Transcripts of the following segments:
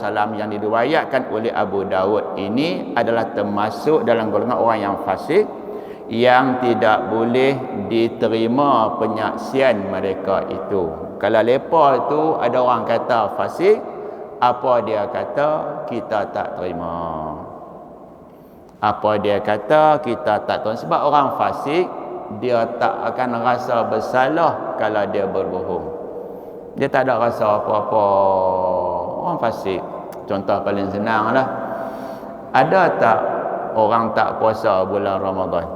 Salam yang diriwayatkan oleh Abu Daud ini adalah termasuk dalam golongan orang yang fasik, yang tidak boleh diterima penyaksian mereka itu. Kalau lepa tu ada orang kata fasik, apa dia kata kita tak terima. Apa dia kata kita tak terima. Sebab orang fasik dia tak akan rasa bersalah kalau dia berbohong. Dia tak ada rasa apa-apa. Orang fasik, contoh paling senang lah, ada tak orang tak puasa bulan Ramadan?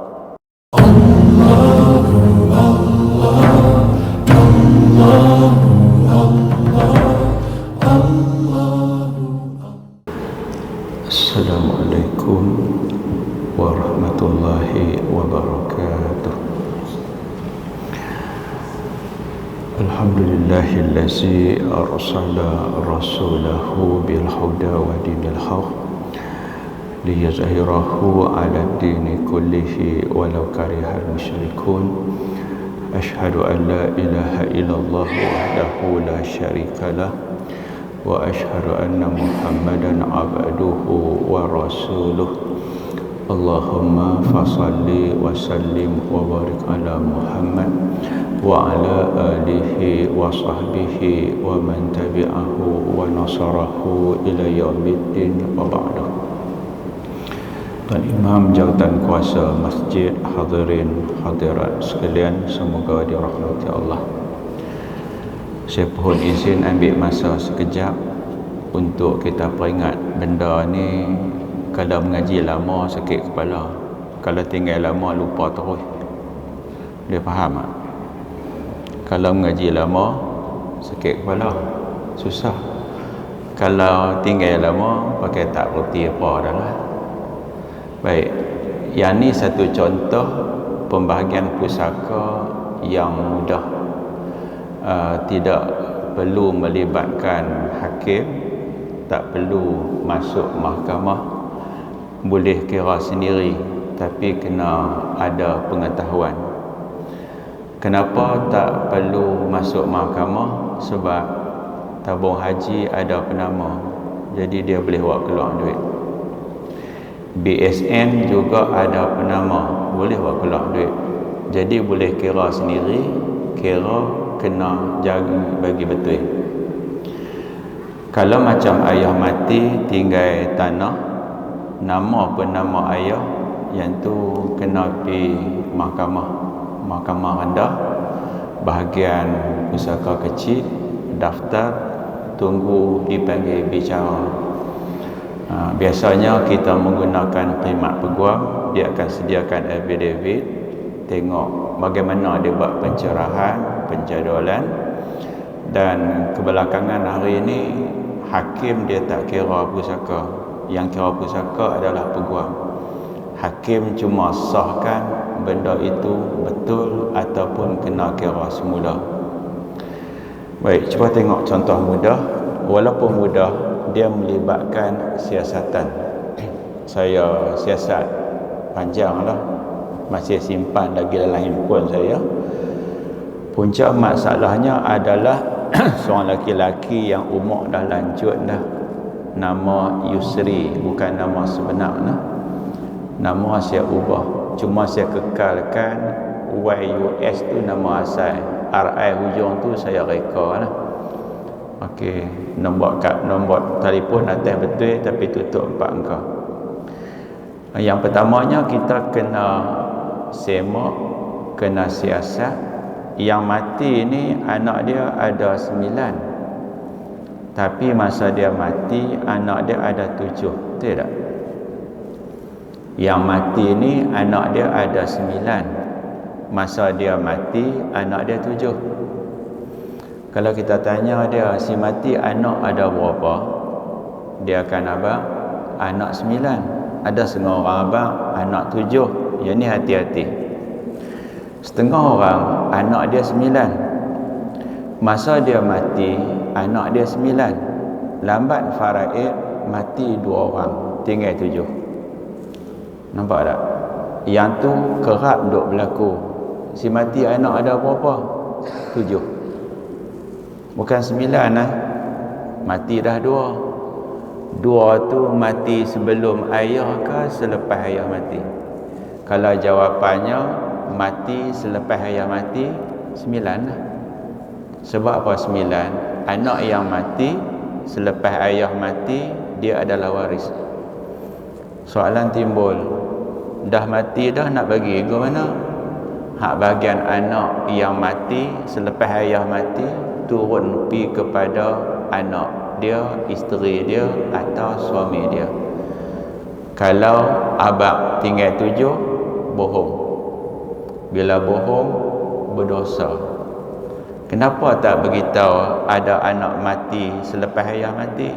Assalamualaikum warahmatullahi wabarakatuh. Alhamdulillahillazi arsala rasulahu bil huda wa dinil haq liyazhirahu 'ala ad-dini kullihi walau karihal musyrikun. Asyhadu an la ilaha illallah wahdahu la syarikalah wa asyhadu anna Muhammadan 'abduhu wa rasuluh. Allahumma fasalli wa sallim wa barik ala Muhammad wa ala alihi wa sahbihi wa man tabi'ahu wa nasarahu ila yaumiddin wa ba'da. Tuan Imam Jawatan Kuasa Masjid, hadirin hadirat sekalian, semoga dirahmati Allah. Saya mohon izin ambil masa sekejap untuk kita peringat benda ni. Kalau mengaji lama sakit kepala, kalau tinggal lama lupa terus. Dia faham tak? Kalau mengaji lama sakit kepala, susah. Kalau tinggal lama pakai tak reti apa dah lah. Baik, yang ni satu contoh pembahagian pusaka yang mudah. Tidak perlu melibatkan hakim, tak perlu masuk mahkamah, boleh kira sendiri, tapi kena ada pengetahuan. Kenapa tak perlu masuk mahkamah? Sebab tabung haji ada penama, jadi dia boleh buat keluar duit. BSN juga ada penama, boleh buat keluar duit, jadi boleh kira sendiri, kira kena jaga bagi betul. Kalau macam ayah mati tinggal tanah, nama pun nama ayah, yang tu kena pergi mahkamah rendah, bahagian pusaka kecil, daftar, tunggu dipanggil bicara. Biasanya kita menggunakan khidmat peguam, dia akan sediakan affidavit, tengok bagaimana dia buat pencerahan, penjadualan. Dan kebelakangan hari ini hakim dia tak kira pusaka, yang kira pusaka adalah peguam. Hakim cuma sahkan benda itu betul ataupun kena kira semula. Baik, cuba tengok contoh mudah. Walaupun mudah, dia melibatkan siasatan. Saya siasat panjang lah, masih simpan lagi dalam handphone saya. Punca masalahnya adalah seorang laki-laki yang umur dah lanjut dah. Nama Yusri, bukan nama sebenar nah. Nama saya ubah, cuma saya kekalkan YUS tu nama asal, RI hujung tu saya reka lah. Okey, nombor telefon atas betul tapi tutup 4 angka. Yang pertamanya kita kena semak, kena siasat. Yang mati ni anak dia ada 9, tapi masa dia mati anak dia ada 7, betul tak? Yang mati ni anak dia ada 9, masa dia mati anak dia 7. Kalau kita tanya dia, si mati anak ada berapa? Dia akan abang, anak 9. Ada setengah orang abang, anak 7. Yang ni hati-hati. Setengah orang anak dia 9, masa dia mati anak dia 9. Lambat faraid mati 2 orang, tinggal 7. Nampak tak? Yang tu kerap duk berlaku. Si mati anak ada berapa? 7. Bukan 9 lah. Mati dah 2. Dua tu mati sebelum ayah ke selepas ayah mati? Kalau jawapannya mati selepas ayah mati, 9 lah. Sebab apa 9? Anak yang mati selepas ayah mati, dia adalah waris. Soalan timbul, dah mati dah, nak bagi ke mana? Hak bagian anak yang mati selepas ayah mati turun pi kepada anak dia, isteri dia atau suami dia. Kalau abang tinggal 7, bohong. Bila bohong, berdosa. Kenapa tak beritahu ada anak mati selepas ayah mati?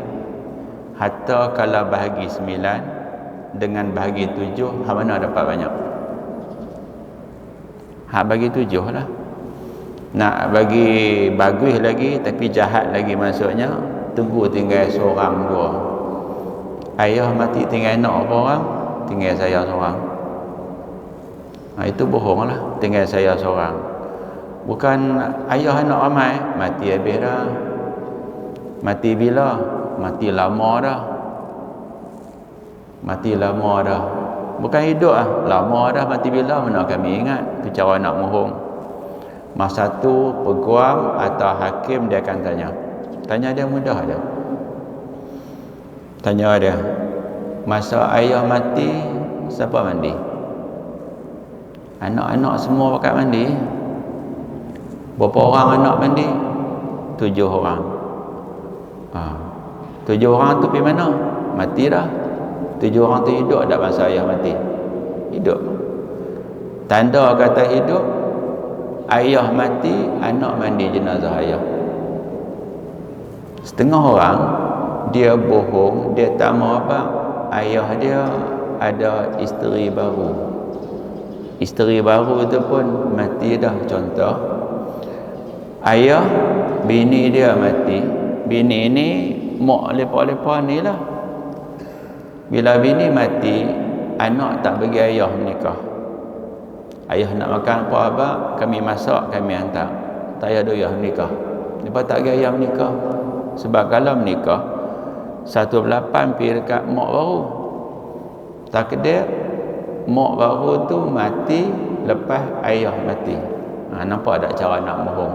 Hatta kalau bahagi 9 dengan bahagi 7, hak mana dapat banyak? Hak bagi 7 lah. Nak bagi bagus lagi tapi jahat lagi maksudnya, tunggu tinggal seorang dua. Ayah mati tinggal anak apa orang? Tinggal saya seorang. Itu bohong lah, tinggal saya seorang. Bukan ayah anak ramai, mati habis dah. Mati bila? Mati lama dah. Mati lama dah. Bukan hidup lah, lama dah. Mati bila? Mana kami ingat. Tu cara nak bohong. Masa tu peguam atau hakim dia akan tanya. Tanya dia mudah je. Tanya dia, masa ayah mati, siapa mandi? Anak-anak semua pakai mandi. Berapa orang anak mandi? 7 orang. 7 orang tu pergi mana? Mati dah. 7 orang tu hidup tak masa ayah mati? Hidup. Tanda kata hidup, ayah mati, anak mandi jenazah ayah. Setengah orang dia bohong, dia tak mau apa, ayah dia ada isteri baru. Isteri baru tu pun mati dah. Contoh, ayah bini dia mati, bini ni mak lepak-lepak ni lah. Bila bini mati, anak tak bagi ayah menikah. Ayah nak makan apa abang, kami masak, kami hantar. Tak payah ayah menikah. Lepas tak bagi ayah menikah. Sebab kalau menikah, 1/8 pergi dekat mak baru. Takdir mak baru tu mati lepas ayah mati. Nampak tak cara nak bohong?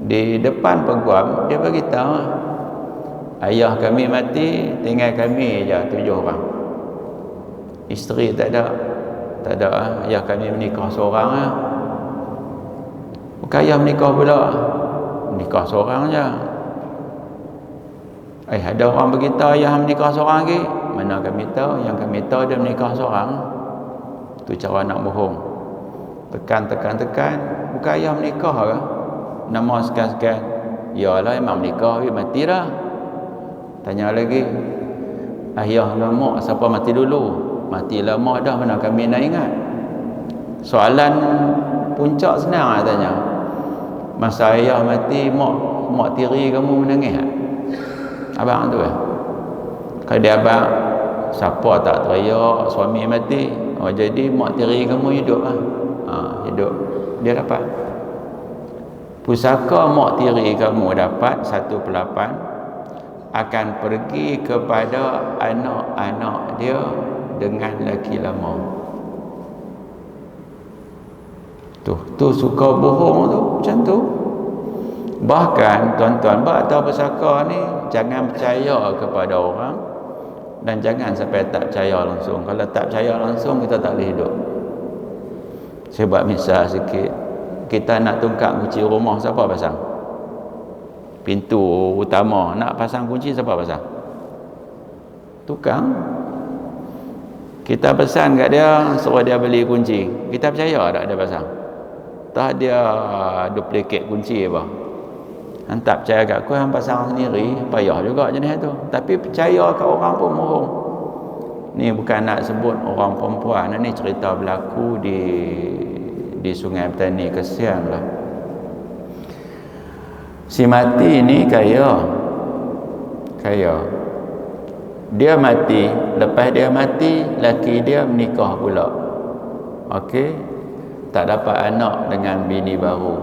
Di depan peguam dia beritahu, ayah kami mati, tinggal kami je 7 orang. Isteri tak ada. Tak ada. Ayah kami menikah seorang lah. Bukan ayah menikah pula, menikah seorang je. Ada orang beritahu ayah menikah seorang lagi. Mana kami tahu? Yang kami tahu dia menikah seorang. Tu cara nak bohong. Tekan. Bukan ayah menikah ke? Nama sekian-sekian. Yalah memang menikah, mati dah. Tanya lagi, ayah dan mak siapa mati dulu? Mati lama dah, mana kami nak ingat? Soalan puncak senang lah tanya. Masa ayah mati, mak tiri kamu menangis tak? Abang tu kalau dia abang, siapa tak teriak suami mati, jadi mak tiri kamu hidup lah. Hidup, dia dapat pusaka. Mak tiri kamu dapat 1/8 akan pergi kepada anak-anak dia dengan laki lama. Tu suka bohong tu macam tu. Bahkan tuan-tuan tahu pusaka ni, jangan percaya kepada orang dan jangan sampai tak percaya langsung. Kalau tak percaya langsung, kita tak boleh hidup. Saya buat misal sikit. Kita nak tungkak kunci rumah, siapa pasang? Pintu utama nak pasang kunci, siapa pasang? Tukang. Kita pesan kat dia, suruh dia beli kunci, kita percaya tak dia pasang? Tak, dia duplicate kunci apa? Tak percaya kat aku, hang pasang sendiri, payah juga jenis tu. Tapi percaya kat orang pun bohong. Ni bukan nak sebut orang perempuan, ni cerita berlaku di Sungai Petani, kesian lah. Si mati ni kaya. Dia mati, lepas dia mati, laki dia menikah pula. Okey, tak dapat anak dengan bini baru.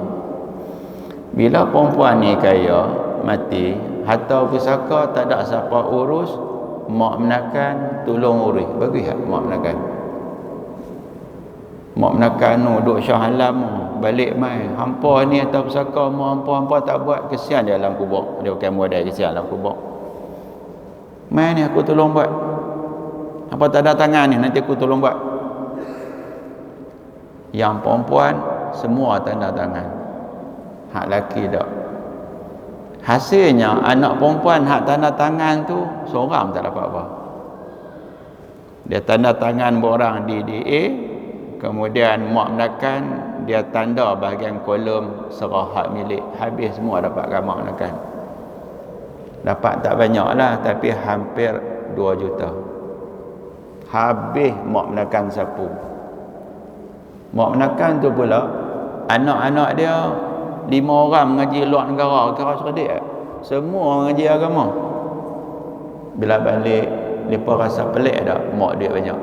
Bila perempuan ni kaya, mati, Harta pusaka tak ada siapa urus, mak menakan tolong urus. Bagus tak mak menakan? Mak menakan duduk Shah Alam balik mai. Hampa ni harta pusaka mak hampa tak buat, kesian dia dalam kubur. Dia bukan modal kesian dalam kubur. Mai ni aku tolong buat. Apa tak ada tangan ni nanti aku tolong buat. Yang perempuan semua tanda tangan. Hak laki tak. Hasilnya anak perempuan hak tanda tangan tu seorang tak dapat apa. Dia tanda tangan borang di DA, kemudian mak menakan dia tanda bahagian kolom serah hak milik. Habis semua dapat mak menakan. Dapat tak banyak lah, tapi hampir 2 juta. Habis mak menakan sapu. Mak menakan tu pula anak-anak dia 5 orang mengaji luar negara, kira cerdik tak? Semua mengaji agama. Bila balik, mereka rasa pelik tak? Mak dia banyak.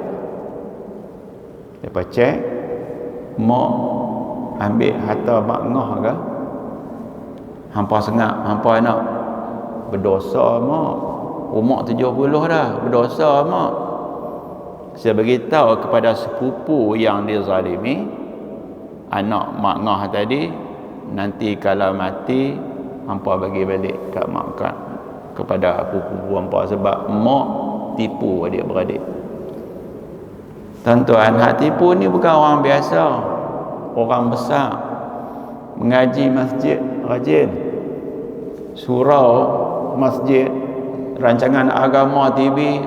Mereka cek, mak ambil harta mak ngah ke? Hampa sengak, hampa anak. Berdosa mak. Umur 70 dah, berdosa mak. Saya beritahu kepada sepupu yang dizalimi, anak mak ngah tadi, nanti kalau mati hampa bagi balik kat mak kepada pupu hampa, sebab mak tipu adik-beradik. Tuan-tuan, hak tipu ni bukan orang biasa, orang besar. Mengaji masjid rajin, surau masjid, rancangan agama TV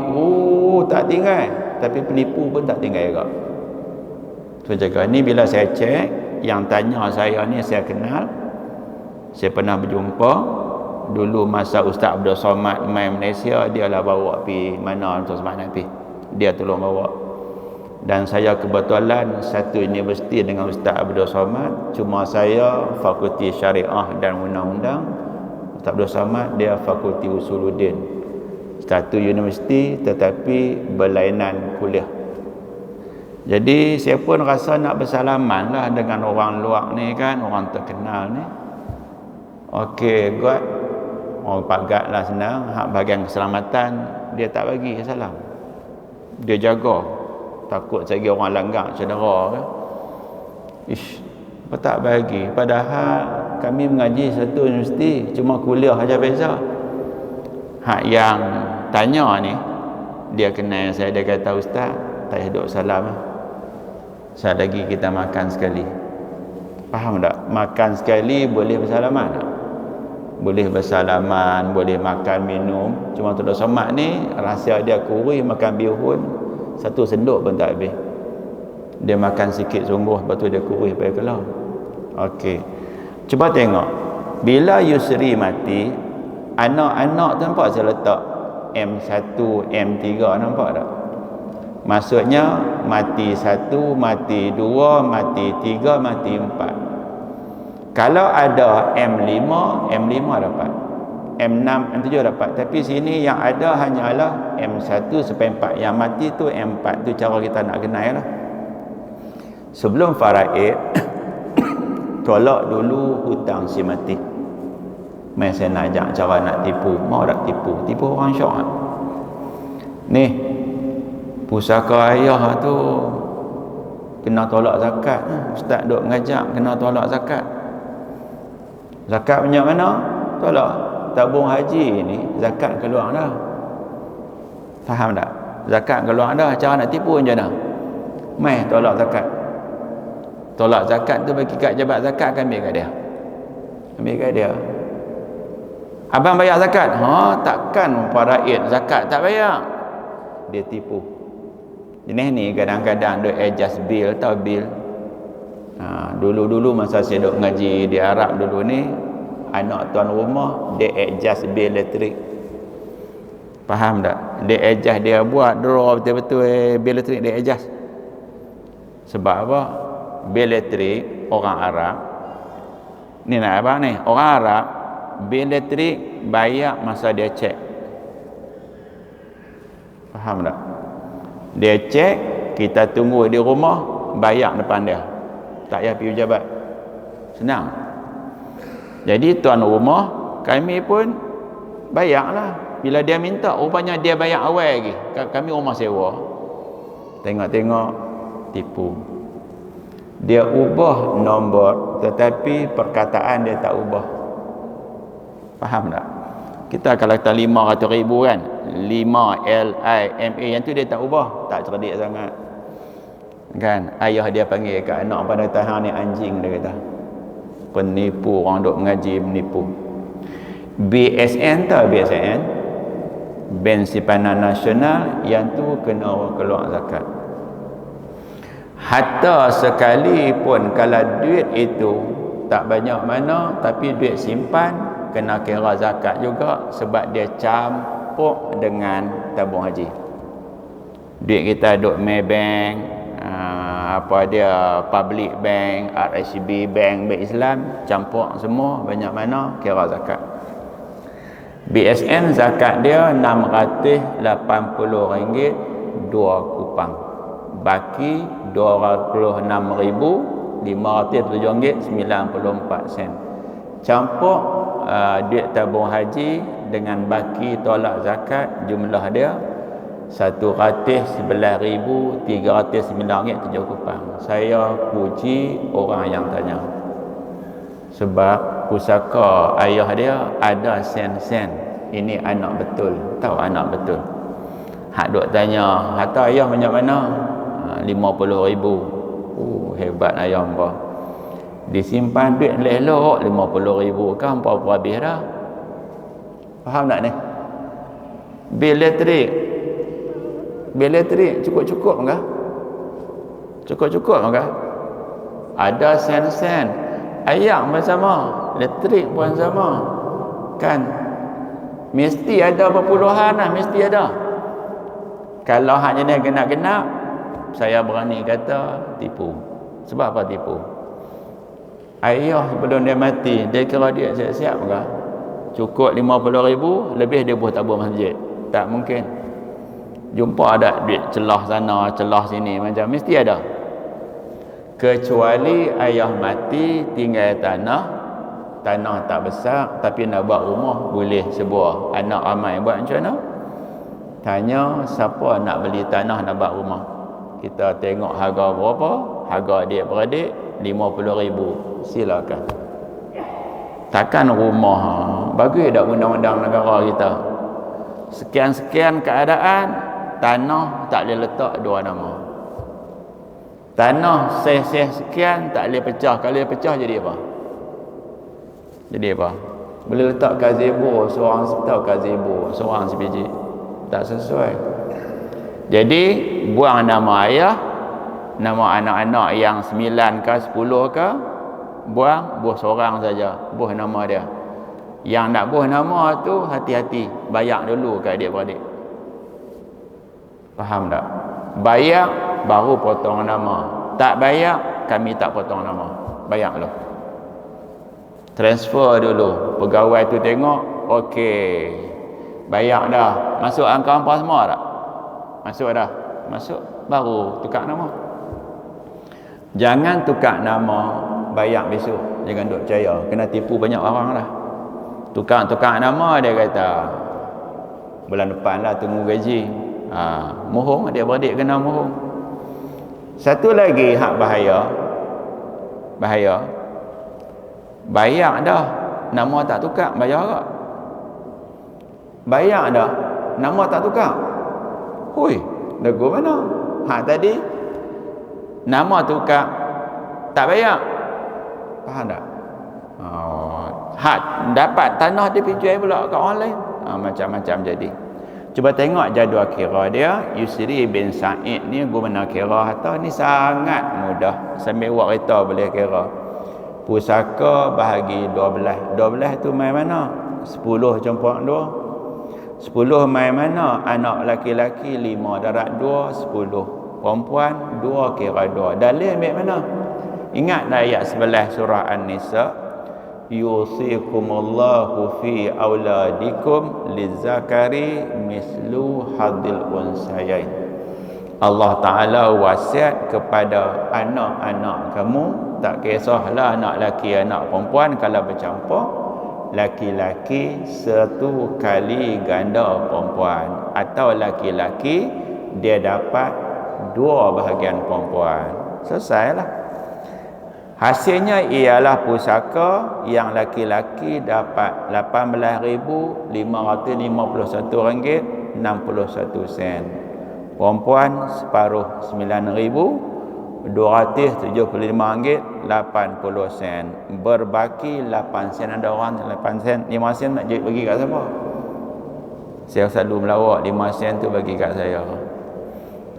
tak tinggal, tapi penipu pun tak tinggal juga. Tu jaga ni. Bila saya cek, yang tanya saya ni saya kenal, saya pernah berjumpa dulu masa Ustaz Abdul Somad main Malaysia. Dia lah bawa pergi mana Ustaz Somad nak pergi, dia tolong bawa. Dan saya kebetulan satu universiti dengan Ustaz Abdul Somad, cuma saya Fakulti Syariah dan Undang-Undang, Ustaz Abdul Somad dia Fakulti Usuluddin. Satu universiti tetapi berlainan kuliah. Jadi saya pun rasa nak bersalaman lah dengan orang luar ni kan, orang terkenal ni. Okey, God, orang pagat lah senang. Hak bahagian keselamatan dia tak bagi salam, dia jaga, takut segi orang langgar cedera ke. Apa tak bagi? Padahal kami mengaji satu universiti, cuma kuliah aja beza. Hak yang tanya ni dia kenal saya, dia kata, Ustaz tak hidup salam lah. Saat lagi kita makan sekali. Faham tak? Makan sekali boleh bersalaman tak? Boleh bersalaman, boleh makan minum. Cuma Tuan Somad ni rahsia dia kurus makan bihun 1 sendok pun tak habis. Dia makan sikit sungguh, lepas tu dia kurus sampai kelar. Okey, cuba tengok, bila Yusri mati, anak-anak tu nampak saya letak M1, M3, nampak tak? Maksudnya mati 1, mati 2, mati 3, mati 4. Kalau ada M5 dapat, M6, M7 dapat. Tapi sini yang ada hanyalah M1 sampai 4. Yang mati tu M4. Tu cara kita nak kenal lah. Sebelum faraid, tolak dulu hutang si mati. Mai saya nak ajak cara nak tipu. Mau tak tipu? Tipu orang syok kan? Ni pusaka ayah tu kena tolak zakat. Ustaz duk mengajak kena tolak zakat. Zakat banyak mana? Tolak. Tabung haji ni zakat keluar dah. Faham tak? Zakat keluar dah. Cara nak tipu macam mana? Mai tolak zakat. Tolak zakat tu bagi kat jabat zakat, kan ambil kat dia. Ambil kat dia. Abang bayar zakat? Takkan faraid zakat tak bayar. Dia tipu. Jenis ni kadang-kadang duk adjust bil, tahu bil. Dulu-dulu masa saya duk ngaji di Arab dulu ni, anak tuan rumah dia adjust bil elektrik. Faham tak? Dia adjust, dia buat draw betul-betul bil elektrik dia adjust. Sebab apa? Bil elektrik orang Arab ni nak apa ni? Orang Arab bil elektrik bayar masa dia cek. Faham tak? Dia cek, kita tunggu di rumah, bayar depan dia. Tak payah pergi pejabat. Senang. Jadi tuan rumah, kami pun bayarlah. Bila dia minta, rupanya dia bayar awal lagi. Kami rumah sewa. Tengok-tengok, tipu. Dia ubah nombor, tetapi perkataan dia tak ubah. Faham tak? Kita kalau kata 500,000 kan, 5LIMA, yang tu dia tak ubah. Tak cerdik sangat kan. Ayah dia panggil kat anak pada tahan ni anjing, dia kata. Penipu, orang duk mengaji menipu. BSN tahu BSN, Bank Simpanan Nasional, yang tu kena keluar zakat. Hatta sekalipun kalau duit itu tak banyak mana, tapi duit simpan kena kira zakat juga, sebab dia campur dengan tabung haji. Duit kita duk Maybank, apa dia, Public Bank, RSB Bank, Bank Islam, campur semua, banyak mana kira zakat. BSN zakat dia RM680 2 kupang. Baki RM26,507.94. Campur duit tabung haji dengan baki tolak zakat, jumlah dia RM111,309.7 kupang. Saya puji orang yang tanya, sebab pusaka ayah dia ada sen-sen. Ini anak betul, tahu anak betul. Hak duk tanya, harta ayah banyak mana? 50,000. Hebat ayah hangpa. Disimpan duit elok 50,000 kan apa-apa habis dah. Faham tak ni? Bil elektrik cukup-cukup enggak? Cukup-cukup enggak? Ada sen-sen. Air pun sama, elektrik pun sama. Kan? Mesti ada perpuluhan lah, mesti ada. Kalau hanya ni genap-genap, saya berani kata tipu. Sebab apa tipu? Ayah sebelum dia mati, dia kira dia siap-siap ke? Cukup 50,000, lebih dia buat tabung masjid. Tak mungkin. Jumpa ada duit celah sana, celah sini, macam mesti ada. Kecuali ayah mati tinggal tanah tak besar, tapi nak buat rumah boleh sebuah. Anak ramai buat macam mana? Tanya siapa nak beli tanah nak buat rumah. Kita tengok harga berapa, harga adik-beradik 50,000, silakan. Takkan rumah, bagus tak undang-undang negara kita? Sekian-sekian keadaan, tanah tak boleh letak dua nama. Tanah seh-seh sekian tak boleh pecah. Kalau dia pecah jadi apa? Jadi apa? Boleh letak gazebo, seorang tahu gazebo, seorang sebiji. Tak sesuai. Jadi buang nama ayah, nama anak-anak yang 9 ke 10 ke, buah seorang saja, buah nama dia. Yang nak buah nama tu hati-hati, bayar dulu ke adik-beradik. Faham tak? Bayar baru potong nama. Tak bayar, kami tak potong nama. Bayar dulu. Transfer dulu. Pegawai tu tengok, okey. Bayar dah. Masuk angka hampa semua tak? Masuk dah. Masuk, baru tukar nama. Jangan tukar nama, bayar besok. Jangan duk percaya. Kena tipu banyak orang dah. Tukar nama, dia kata bulan depan lah tunggu gaji. Mohong, adik-beradik kena mohong. Satu lagi hak bahaya. Bayar dah, nama tak tukar, bayar tak? Bayar dah, nama tak tukar. Hui, nego mana? Hak tadi nama tukar, tak bayar. Faham tak? Hak dapat tanah dia pergi jual pula kat orang lain. Macam-macam jadi. Cuba tengok jadual kira dia. Yusri bin Sa'id ni guna kira harta ni sangat mudah. Sambil buat kereta boleh kira. Pusaka bahagi 12. 12 tu main mana? 10 campur 2. 10 main mana? Anak laki-laki 5 darat 2, 10. Perempuan 2 kira 2. Dalil ambil mana? Ingat ayat 11 surah An-Nisa. Yusikumullahu fi auladikum lizakari mislu hadil unsayain. Allah Ta'ala wasiat kepada anak-anak kamu, tak kisahlah anak laki anak perempuan, kalau bercampur laki-laki 1 kali ganda perempuan, atau laki-laki dia dapat 2 bahagian perempuan. Selesailah. Hasilnya ialah pusaka yang laki-laki dapat RM18,551.61, perempuan separuh RM9,275.80, berbaki 8 sen. Ada orang 8 sen, 5 sen nak bagi kat siapa? Saya selalu melawak 5 sen tu bagi kat saya.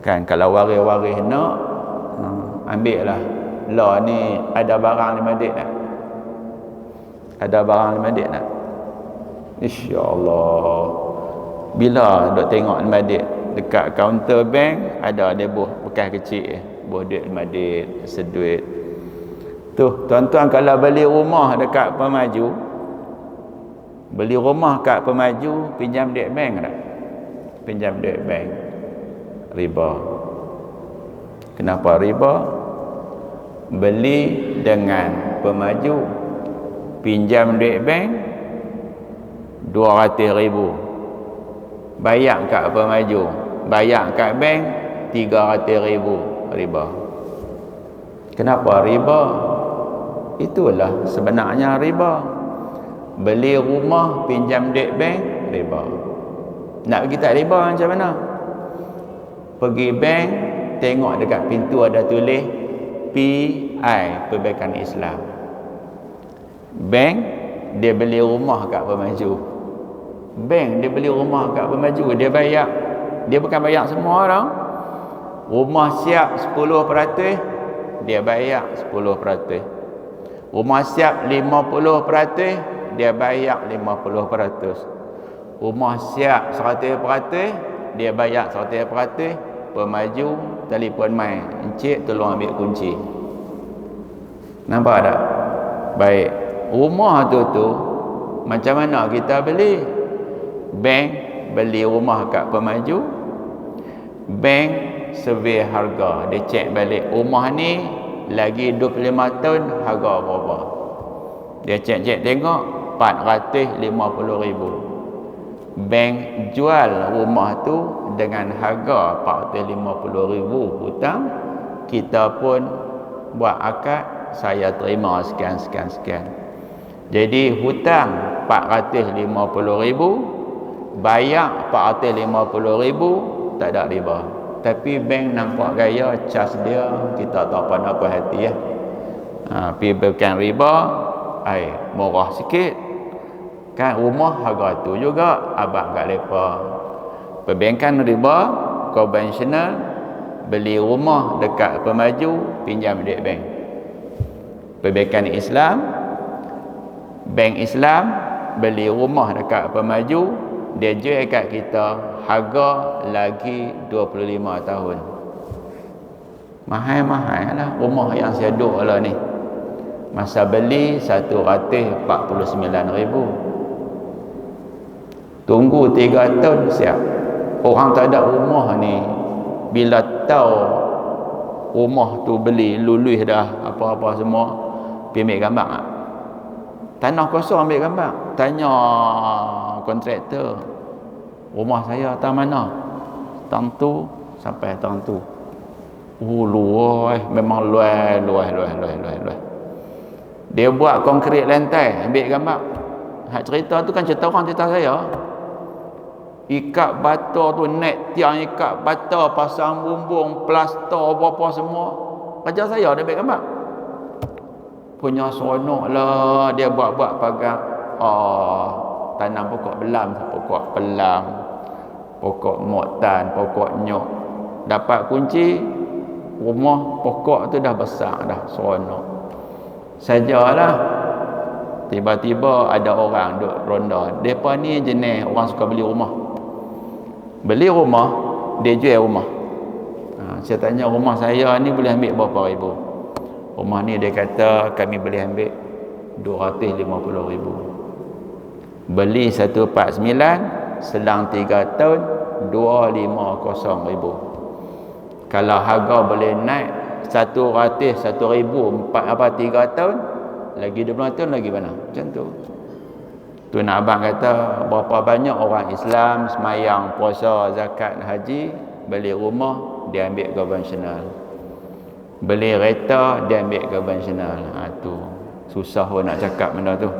Kan kalau waris-waris nak, ambil lah. Lah ni ada barang 5 dik nak? Ada barang 5 dik nak? InsyaAllah. Bila duk tengok 5 dik dekat kaunter bank, ada dia bekas kecil, duit 5 dik, seduit. Tu, tuan-tuan kalau beli rumah dekat Pemaju, beli rumah kat Pemaju, pinjam duit bank tak? Pinjam duit bank. Riba. Kenapa riba? Beli dengan Pemaju, pinjam duit bank 200,000, bayar kat Pemaju, bayar kat bank 300,000, riba. Kenapa riba? Itulah sebenarnya riba. Beli rumah, pinjam duit bank, riba. Nak pergi tak riba macam mana? Pergi bank, tengok dekat pintu ada tulis PI, Perbankan Islam. Bank dia beli rumah kat Pemaju. Bank dia beli rumah kat Pemaju, dia bayar. Dia bukan bayar semua orang. Rumah siap 10%, dia bayar 10%. Rumah siap 50%, dia bayar 50%. Rumah siap 100%, dia bayar 100%. Pemaju telefon mai, encik tolong ambil kunci. Nampak tak? Baik. Rumah tu macam mana kita beli? Bank beli rumah kat Pemaju, bank survey harga, dia cek balik rumah ni lagi 25 tahun harga berapa. Dia cek tengok 450,000. Bank jual rumah tu dengan harga 450,000 hutang, kita pun buat akad, saya terima sekian. Jadi hutang 450,000, bayar 450,000, tak ada riba. Tapi bank nampak gaya cas dia, kita tak apa-apa hati ya. Pergi bukan riba, murah sikit. Kan rumah harga tu juga abang kat lepa. Perbankan riba konvensional, beli rumah dekat Pemaju, pinjam duit bank. Perbankan Islam, bank Islam beli rumah dekat Pemaju, dia jual kat kita harga lagi 25 tahun. Mahal lah rumah yang saya duduk lah ni. Masa beli 149,000. Tunggu 3 tahun siap. Orang tak ada rumah ni, bila tahu rumah tu beli, lulus dah apa-apa semua, pergi ambil gambar tak? Tanah kosong ambil gambar. Tanya kontraktor, rumah saya atas mana? Tang tu sampai tang tu. Luas, memang luas. Dia buat konkrit lantai, ambil gambar. Hak cerita tu kan cerita orang, cerita saya. Ikat bata tu, net tiang ikat bata, pasang bumbung, plaster, apa-apa semua. Kerja saya dia ambil gambar. Punya seronok lah dia buat pagar. Tanam pokok belam, pokok moktan, pokok nyok. Dapat kunci, rumah pokok tu dah besar dah, seronok. Sajalah tiba-tiba ada orang duk ronda. Depa ni jenis orang suka beli rumah. Beli rumah, dia jual rumah. Saya tanya rumah saya ni boleh ambil berapa ribu? Rumah ni dia kata kami boleh ambil 250,000. Beli 149, selang 3 tahun 250,000. Kalau harga boleh naik 100, 1,000 3 tahun, lagi 20 tahun lagi mana? Macam tu. Tu nak abang kata berapa banyak orang Islam semayang, puasa, zakat, haji, beli rumah dia ambil konvensional. Beli kereta dia ambil konvensional. Tu susah pun nak cakap benda tu.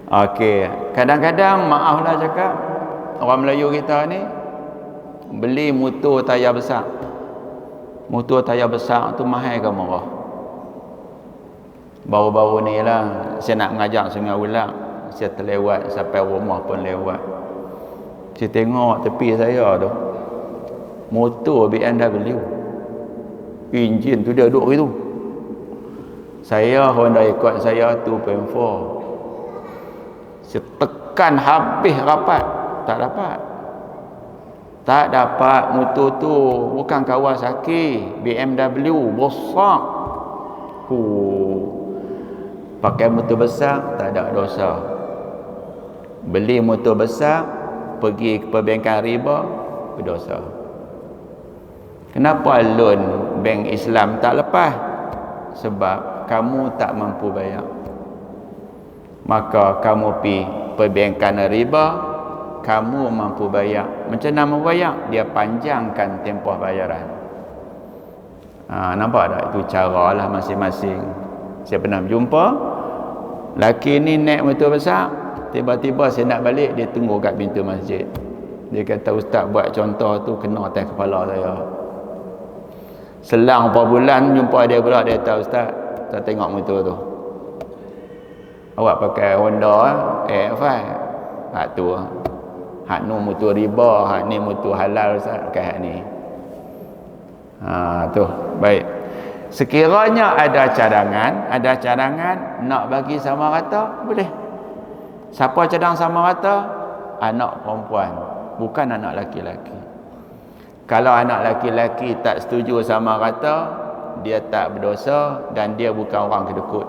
Okey, kadang-kadang maaflah cakap orang Melayu kita ni beli motor tayar besar. Motor tayar besar tu mahal ke murah? Baru-baru ni lah saya nak mengajar Sungai Ulak, saya terlewat sampai rumah pun lewat. Saya tengok tepi saya tu motor BMW, enjin tu dia duduk gitu. Saya Honda Accord saya 2.4, saya tekan habis rapat, tak dapat. Motor tu bukan Kawasaki, BMW besar. Pakai motor besar tak ada dosa. Beli motor besar pergi ke perbankan riba berdosa. Kenapa loan bank Islam tak lepas? Sebab kamu tak mampu bayar. Maka kamu pergi perbankan riba, kamu mampu bayar. Macam mana mampu bayar? Dia panjangkan tempoh bayaran. Nampak tak? Itu cara lah masing-masing. Saya pernah berjumpa laki ni naik motor besar, tiba-tiba saya nak balik, dia tunggu kat pintu masjid. Dia kata, ustaz buat contoh tu kena atas kepala saya. Selang berapa bulan jumpa dia pula, dia kata, ustaz saya tengok motor tu awak pakai Honda AX5. Hak tu hak nu motor riba, hak ni motor halal ustaz, pakai hak ni. Tu baik. Sekiranya ada cadangan nak bagi sama rata, boleh. Siapa cadang sama rata? Anak perempuan, bukan anak laki-laki. Kalau anak laki-laki tak setuju sama rata, dia tak berdosa dan dia bukan orang kedekut.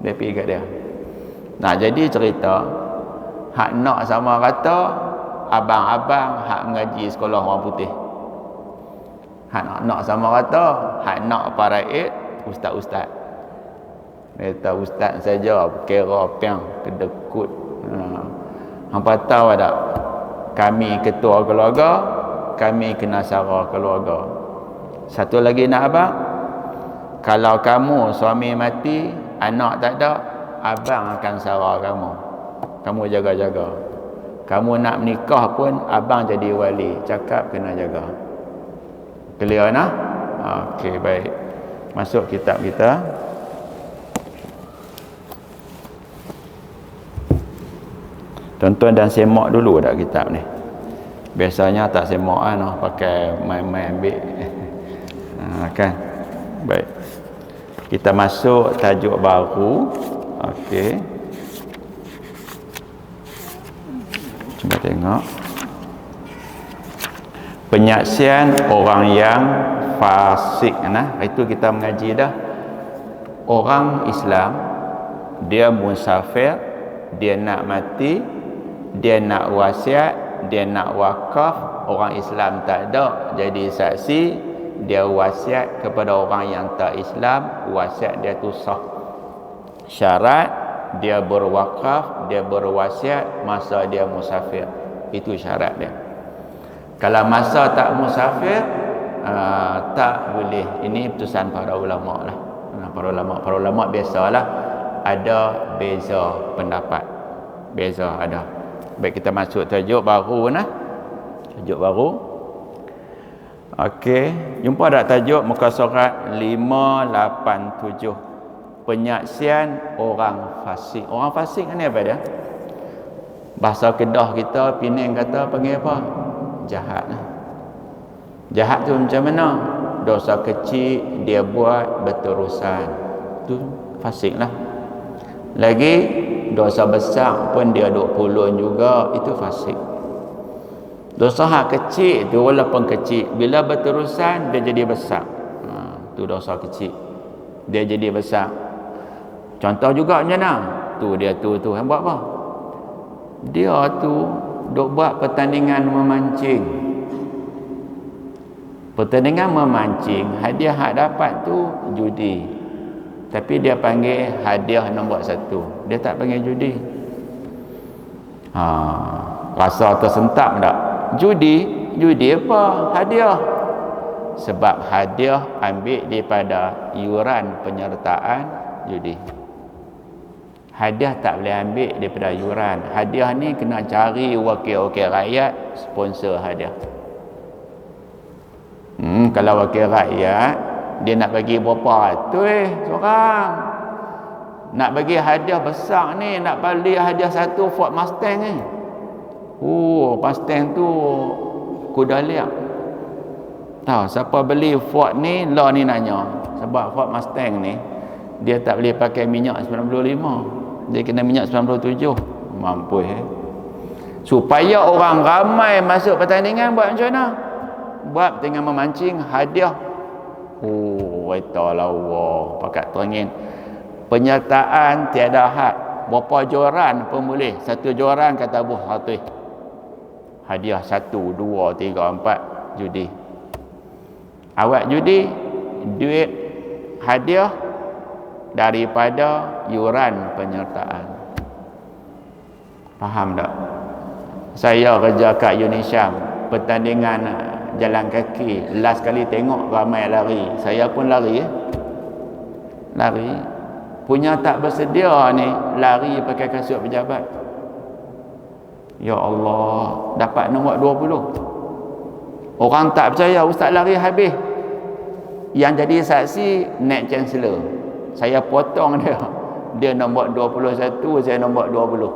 Dia pergi kat dia. Nah, jadi cerita hak nak sama rata, abang-abang hak mengaji sekolah orang putih. Hak nak sama rata, hak nak paraid ustaz-ustaz. Dia kata ustaz saja kira piang kedekut. Hampa tahu tak? Kami ketua keluarga, kami kena sara keluarga. Satu lagi nak abang, kalau kamu suami mati, anak tak ada, abang akan sara kamu. Kamu jaga-jaga. Kamu nak menikah pun abang jadi wali, cakap kena jaga. Clear nah? Okey, baik. Masuk kitab kita. Tonton dan semak dulu dah kitab ni. Biasanya tak semak kan, pakai main-main ambil. Kan? Baik. Kita masuk tajuk baru. Okey. Cuba tengok. Penyaksian orang yang fasik. Itu kita mengaji dah. Orang Islam dia musafir, dia nak mati, dia nak wasiat, dia nak wakaf. Orang Islam tak ada jadi saksi, dia wasiat kepada orang yang tak Islam, wasiat dia tu sah. Syarat dia berwakaf, dia berwasiat masa dia musafir. Itu syarat dia. Kalau masa tak musafir, tak boleh. Ini putusan para ulama lah. Para ulama biasalah ada beza pendapat. Beza ada. Baik, kita masuk tajuk baru nah. Tajuk baru. Okey, jumpa tak tajuk muka surat 587. Penyaksian orang fasik. Orang fasik ni apa dia? Bahasa Kedah kita, Penang kata panggil apa? Jahat. Jahat tu macam mana? Dosa kecil dia buat berterusan, tu fasik lah. Lagi dosa besar pun dia duk pulun juga, itu fasik. Dosa hak kecil tu walaupun kecil, bila berterusan dia jadi besar. Tu dosa kecil, dia jadi besar. Contoh juga macam mana? Tu dia tu yang buat apa? Dia tu duk buat pertandingan memancing. Pertandingan memancing, hadiah hak dapat tu judi. Tapi dia panggil hadiah nombor 1. Dia tak panggil judi. Rasa tersentak tak? Judi apa? Hadiah. Sebab hadiah ambil daripada yuran penyertaan judi. Hadiah tak boleh ambil daripada yuran. Hadiah ni kena cari wakil-wakil rakyat sponsor hadiah. Kalau wakil rakyat dia nak bagi berapa ratus seorang, nak bagi hadiah besar ni, nak beli hadiah satu Ford Mustang ni. Mustang tu kuda liak. Tahu siapa beli Ford ni, lah ni nanya. Sebab Ford Mustang ni dia tak boleh pakai minyak 95. Dia kena minyak 97. Mampu supaya orang ramai masuk pertandingan, buat macam mana? Buat dengan memancing hadiah. Waitalah Allah pakat terangin. Penyertaan tiada had. Berapa joran pun boleh. Satu joran kata Abu Hatih. Hadiah 1, 2, 3, 4 judi. Awak judi, duit hadiah daripada yuran penyertaan. Faham tak? Saya kerja kat Indonesia, pertandingan jalan kaki, last kali tengok ramai lari. Saya pun lari. Lari. Punya tak bersedia ni, lari pakai kasut pejabat. Ya Allah, dapat nombor 20. Orang tak percaya, ustaz lari habis. Yang jadi saksi, net chancellor. Saya potong dia. Dia nombor 21, saya nombor 20.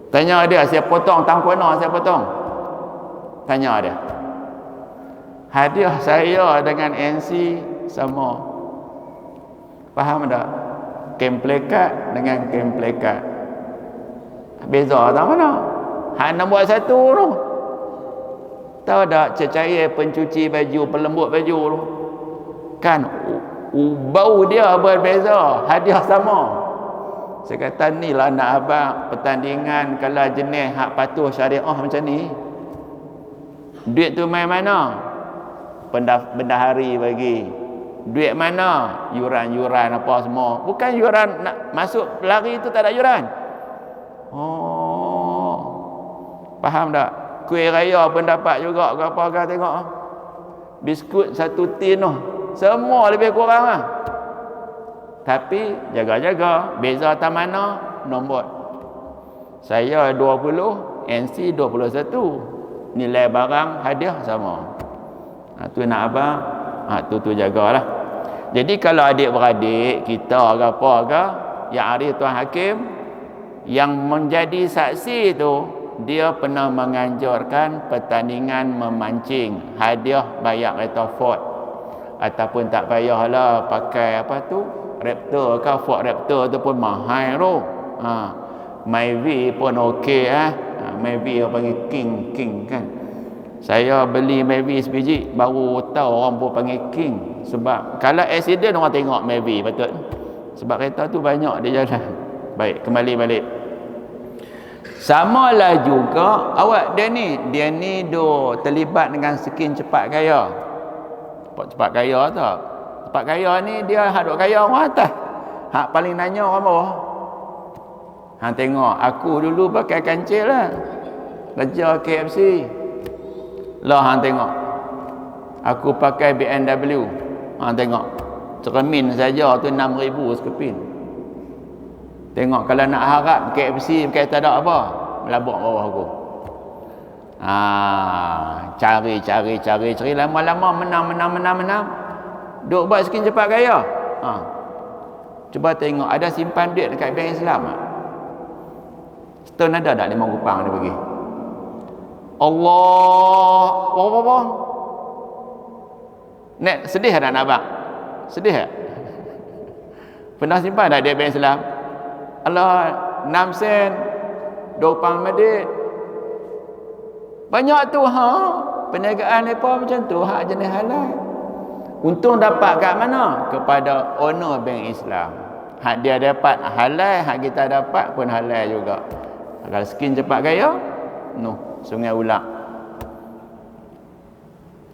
Tanya dia, saya potong tangkona, saya potong. Tanya dia. Hadiah saya dengan NC sama. Faham tak? Kem plekat dengan kem plekat. Beza tak mana? Nombor 1 tu. Tahu tak cecair pencuci baju, pelembut baju tu? Kan bau dia berbeza, hadiah sama. Saya kata ni lah nak abang pertandingan kalau jenis hak patuh syariah macam ni. Duit tu main mana? Bendahari bagi. Duit mana? Yuran-yuran apa semua. Bukan yuran nak masuk lari tu tak ada yuran. Faham tak? Kuih raya pun dapat juga ke apa ke tengok. Biskut 1 tin tu. Semua lebih kurang lah. Tapi jaga-jaga. Beza tak mana? Nombor. Saya 20, NC 21. Nilai barang hadiah sama. Tu nak abang. Tu jagalah. Jadi kalau adik-beradik kita ke apa ke, yang arif Tuan Hakim, yang menjadi saksi tu, dia pernah menganjurkan pertandingan memancing, hadiah bayar kereta Ford, ataupun tak payahlah pakai apa tu, Raptor ke, Ford Raptor tu pun mahal tu. Myvi pun okey Myvi yang panggil King kan. Saya beli Myvi sebiji, baru tahu orang pun panggil King. Sebab kalau accident orang tengok Myvi patut. Sebab kereta tu banyak di jalan. Baik, kembali balik. Samalah juga awak dia ni terlibat dengan skim cepat kaya. Cepat kaya tak? Cepat kaya ni dia hak duk kaya orang atas. Hak paling nanya orang bawah. Hang tengok aku dulu pakai kancil lah. Kerja KFC. Lah hang tengok. Aku pakai BMW. Hang tengok. Cermin saja tu 6,000 sekeping. Tengok kalau nak harap KFC pakai tak ada apa, melabuk bawah aku. Cari lama-lama menang. Duk buat skim cepat kaya. Cuba tengok ada simpan duit dekat bank Islam tak? Setahun ada tak 5 kupang dia bagi? Allah, apa? Nek sedih tak nak abang? Sedih tak? Pernah simpan tak duit bank Islam? Allah, 6 sen 2 pang medit. Banyak tu perniagaan mereka macam tu, hak jenis halal. Untung dapat kat mana? Kepada owner bank Islam. Hak dia dapat halal, hak kita dapat pun halal juga. Kalau skim cepat kaya, Sungai Ulak.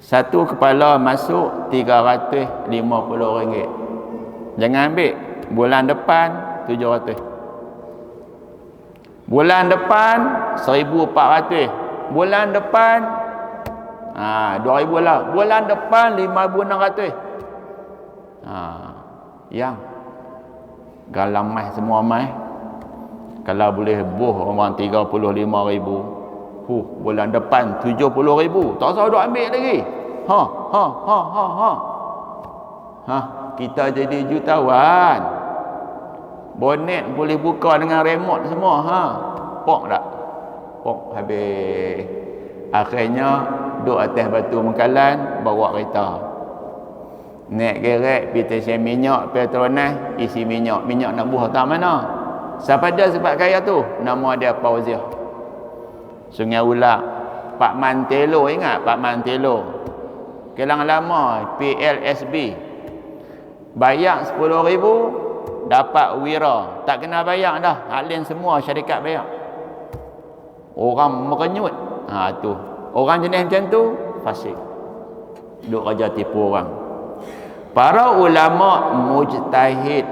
Satu kepala masuk RM350. Jangan ambil. Bulan depan 700. Bulan depan 1,400. Bulan depan 2,000 lah. Bulan depan 5,600. Yang galam mai semua mai. Kalau boleh buh orang 35,000. Bulan depan 70,000. Tak usah duk ambil lagi. Kita jadi jutawan. Bonet boleh buka dengan remote semua. Pok tak? Pok habis. Akhirnya duduk atas batu Bengkalan, bawa kereta. Naik kerek pergi stesen minyak Petronas, isi minyak. Minyak nak buah tak mana? Siapa dia sebab kaya tu? Nama dia Fauziah. Sungai Ulak. Pak Mantelo, ingat Pak Mantelo? Kelang lama PLSB. Bayar 10,000 dapat wira. Tak kena bayar dah. Alin semua syarikat bayar. Orang merenyut. Tu. Orang jenis macam tu fasik. Duk kerja tipu orang. Para ulama mujtahid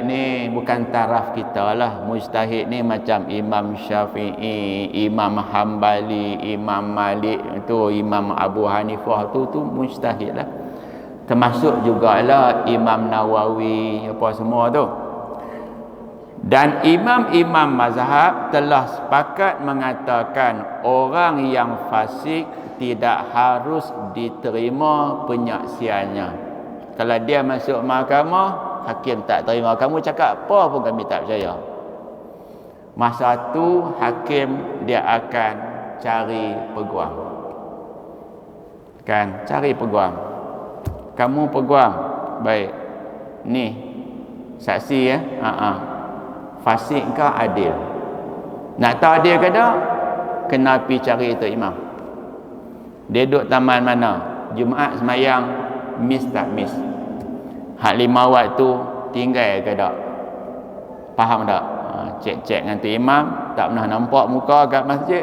ni bukan taraf kita lah. Mujtahid ni macam Imam Syafi'i, Imam Hambali, Imam Malik tu, Imam Abu Hanifah tu mujtahid lah. Termasuk jugalah Imam Nawawi apa semua tu. Dan imam-imam mazhab telah sepakat mengatakan orang yang fasik tidak harus diterima penyaksiannya. Kalau dia masuk mahkamah, hakim tak terima, kamu cakap apa pun kami tak percaya. Masa tu hakim dia akan cari peguam. Cari peguam. Kamu peguam. Baik. Ni saksi ya. Fasik ke adil? Nak tahu adil ke tak? Kena pergi cari tu imam. Dia duduk taman mana? Jumaat semayang miss tak miss? Hak 5 waktu tinggal ke tak? Faham tak? Cek-cek dengan tu imam, tak pernah nampak muka kat masjid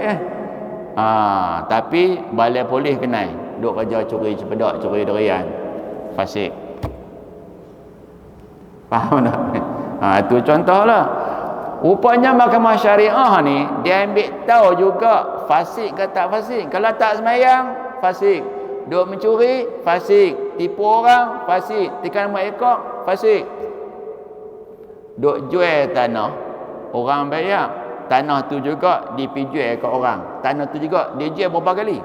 tapi balai polis kenal. Duk kerja curi cepedak, curi durian. Fasik. Faham tak? Itu contohlah. Rupanya mahkamah syariah ni dia ambil tahu juga fasik ke tak fasik. Kalau tak semayang, fasik. Duk mencuri, fasik. Tipu orang, fasik. Tikam mak ekor, fasik. Duk jual tanah, orang bayar. Tanah tu juga dipijual ke orang. Tanah tu juga dia jual berapa kali.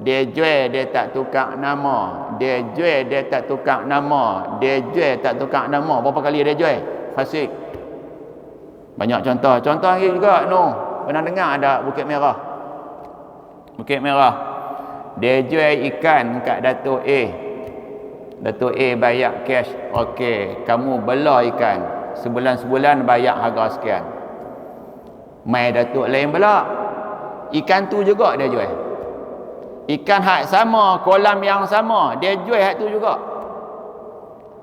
Dia jual, dia tak tukar nama. Dia jual, dia tak tukar nama. Dia jual, tak tukar nama. Berapa kali dia jual? Fasik. Banyak contoh. Contoh lagi juga, pernah dengar ada Bukit Merah. Bukit Merah. Dia jual ikan kat Datuk A. Datuk A bayar cash. Okey, kamu belah ikan. Sebulan-sebulan bayar harga sekian. Mai Datuk lain pula. Ikan tu juga dia jual. Ikan hak sama, kolam yang sama, dia jual hak tu juga.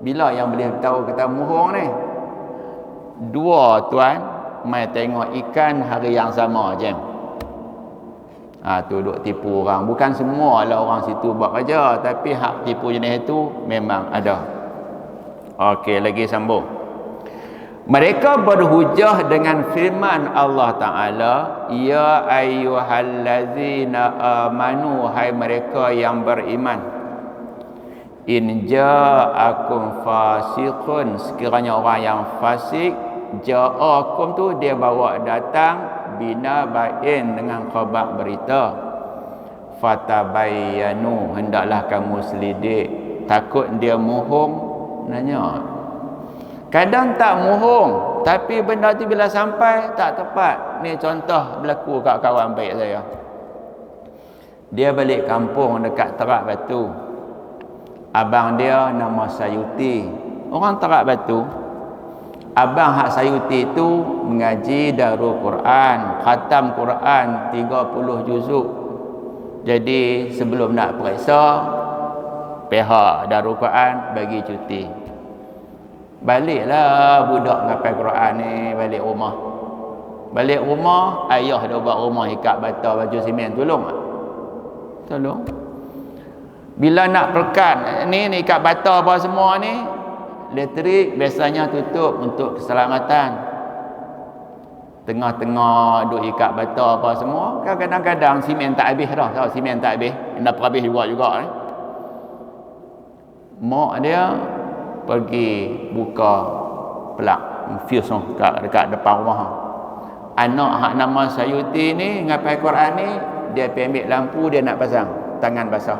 Bila yang boleh tahu kita muhung ni? 2 tuan mai tengok ikan hari yang sama jam. Tu duk tipu orang. Bukan semua lah orang situ buat kerja, tapi hak tipu jenis itu memang ada. Okey, lagi sambung. Mereka berhujah dengan firman Allah Ta'ala, ya ayyuhallazina amanu, hai mereka yang beriman, in ja'akum fasiqun, sekiranya orang yang fasik, ja'akum tu dia bawa datang, bina bain, dengan khabar berita, fatabayyanu, hendaklah kamu selidik. Takut dia mohong, nanya. Kadang tak mohong, tapi benda tu bila sampai tak tepat. Ni contoh berlaku kat kawan baik saya. Dia balik kampung dekat Terak Batu. Abang dia nama Sayuti, orang Terak Batu. Abang hak Sayuti tu mengaji Darul Quran, khatam Quran 30 juzuk. Jadi sebelum nak periksa, pihak Darul Quran bagi cuti. Baliklah budak ngapal Quran ni balik rumah. Balik rumah, ayah dia buat rumah ikat bata baju simen, tolong tak? Tolong. Bila nak pekat ni ikat bata apa semua ni, elektrik biasanya tutup untuk keselamatan. Tengah-tengah duk ikat bata apa semua, kan kadang-kadang simen tak habis dah. Tahu simen tak habis, dah habis juga ni. Mak dia pergi buka plug fuse dekat depan rumah. Anak hak nama Sayuti ni ngapai Quran ni, dia pergi ambil lampu, dia nak pasang, tangan basah.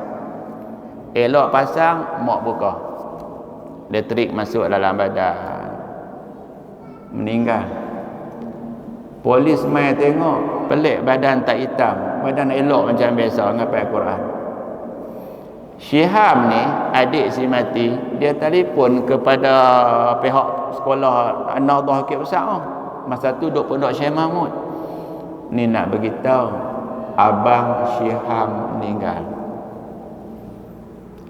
Elok pasang, mak buka. Elektrik masuk dalam badan. Meninggal. Polis mai tengok, pelik badan tak hitam, badan elok macam biasa ngapai Quran. Syiham ni, adik si mati, dia telefon kepada pihak sekolah An-Nahdhah Hakik Besar. Masa tu duk pondok Syekh Mahmud. Ni nak beritahu, abang Syiham meninggal.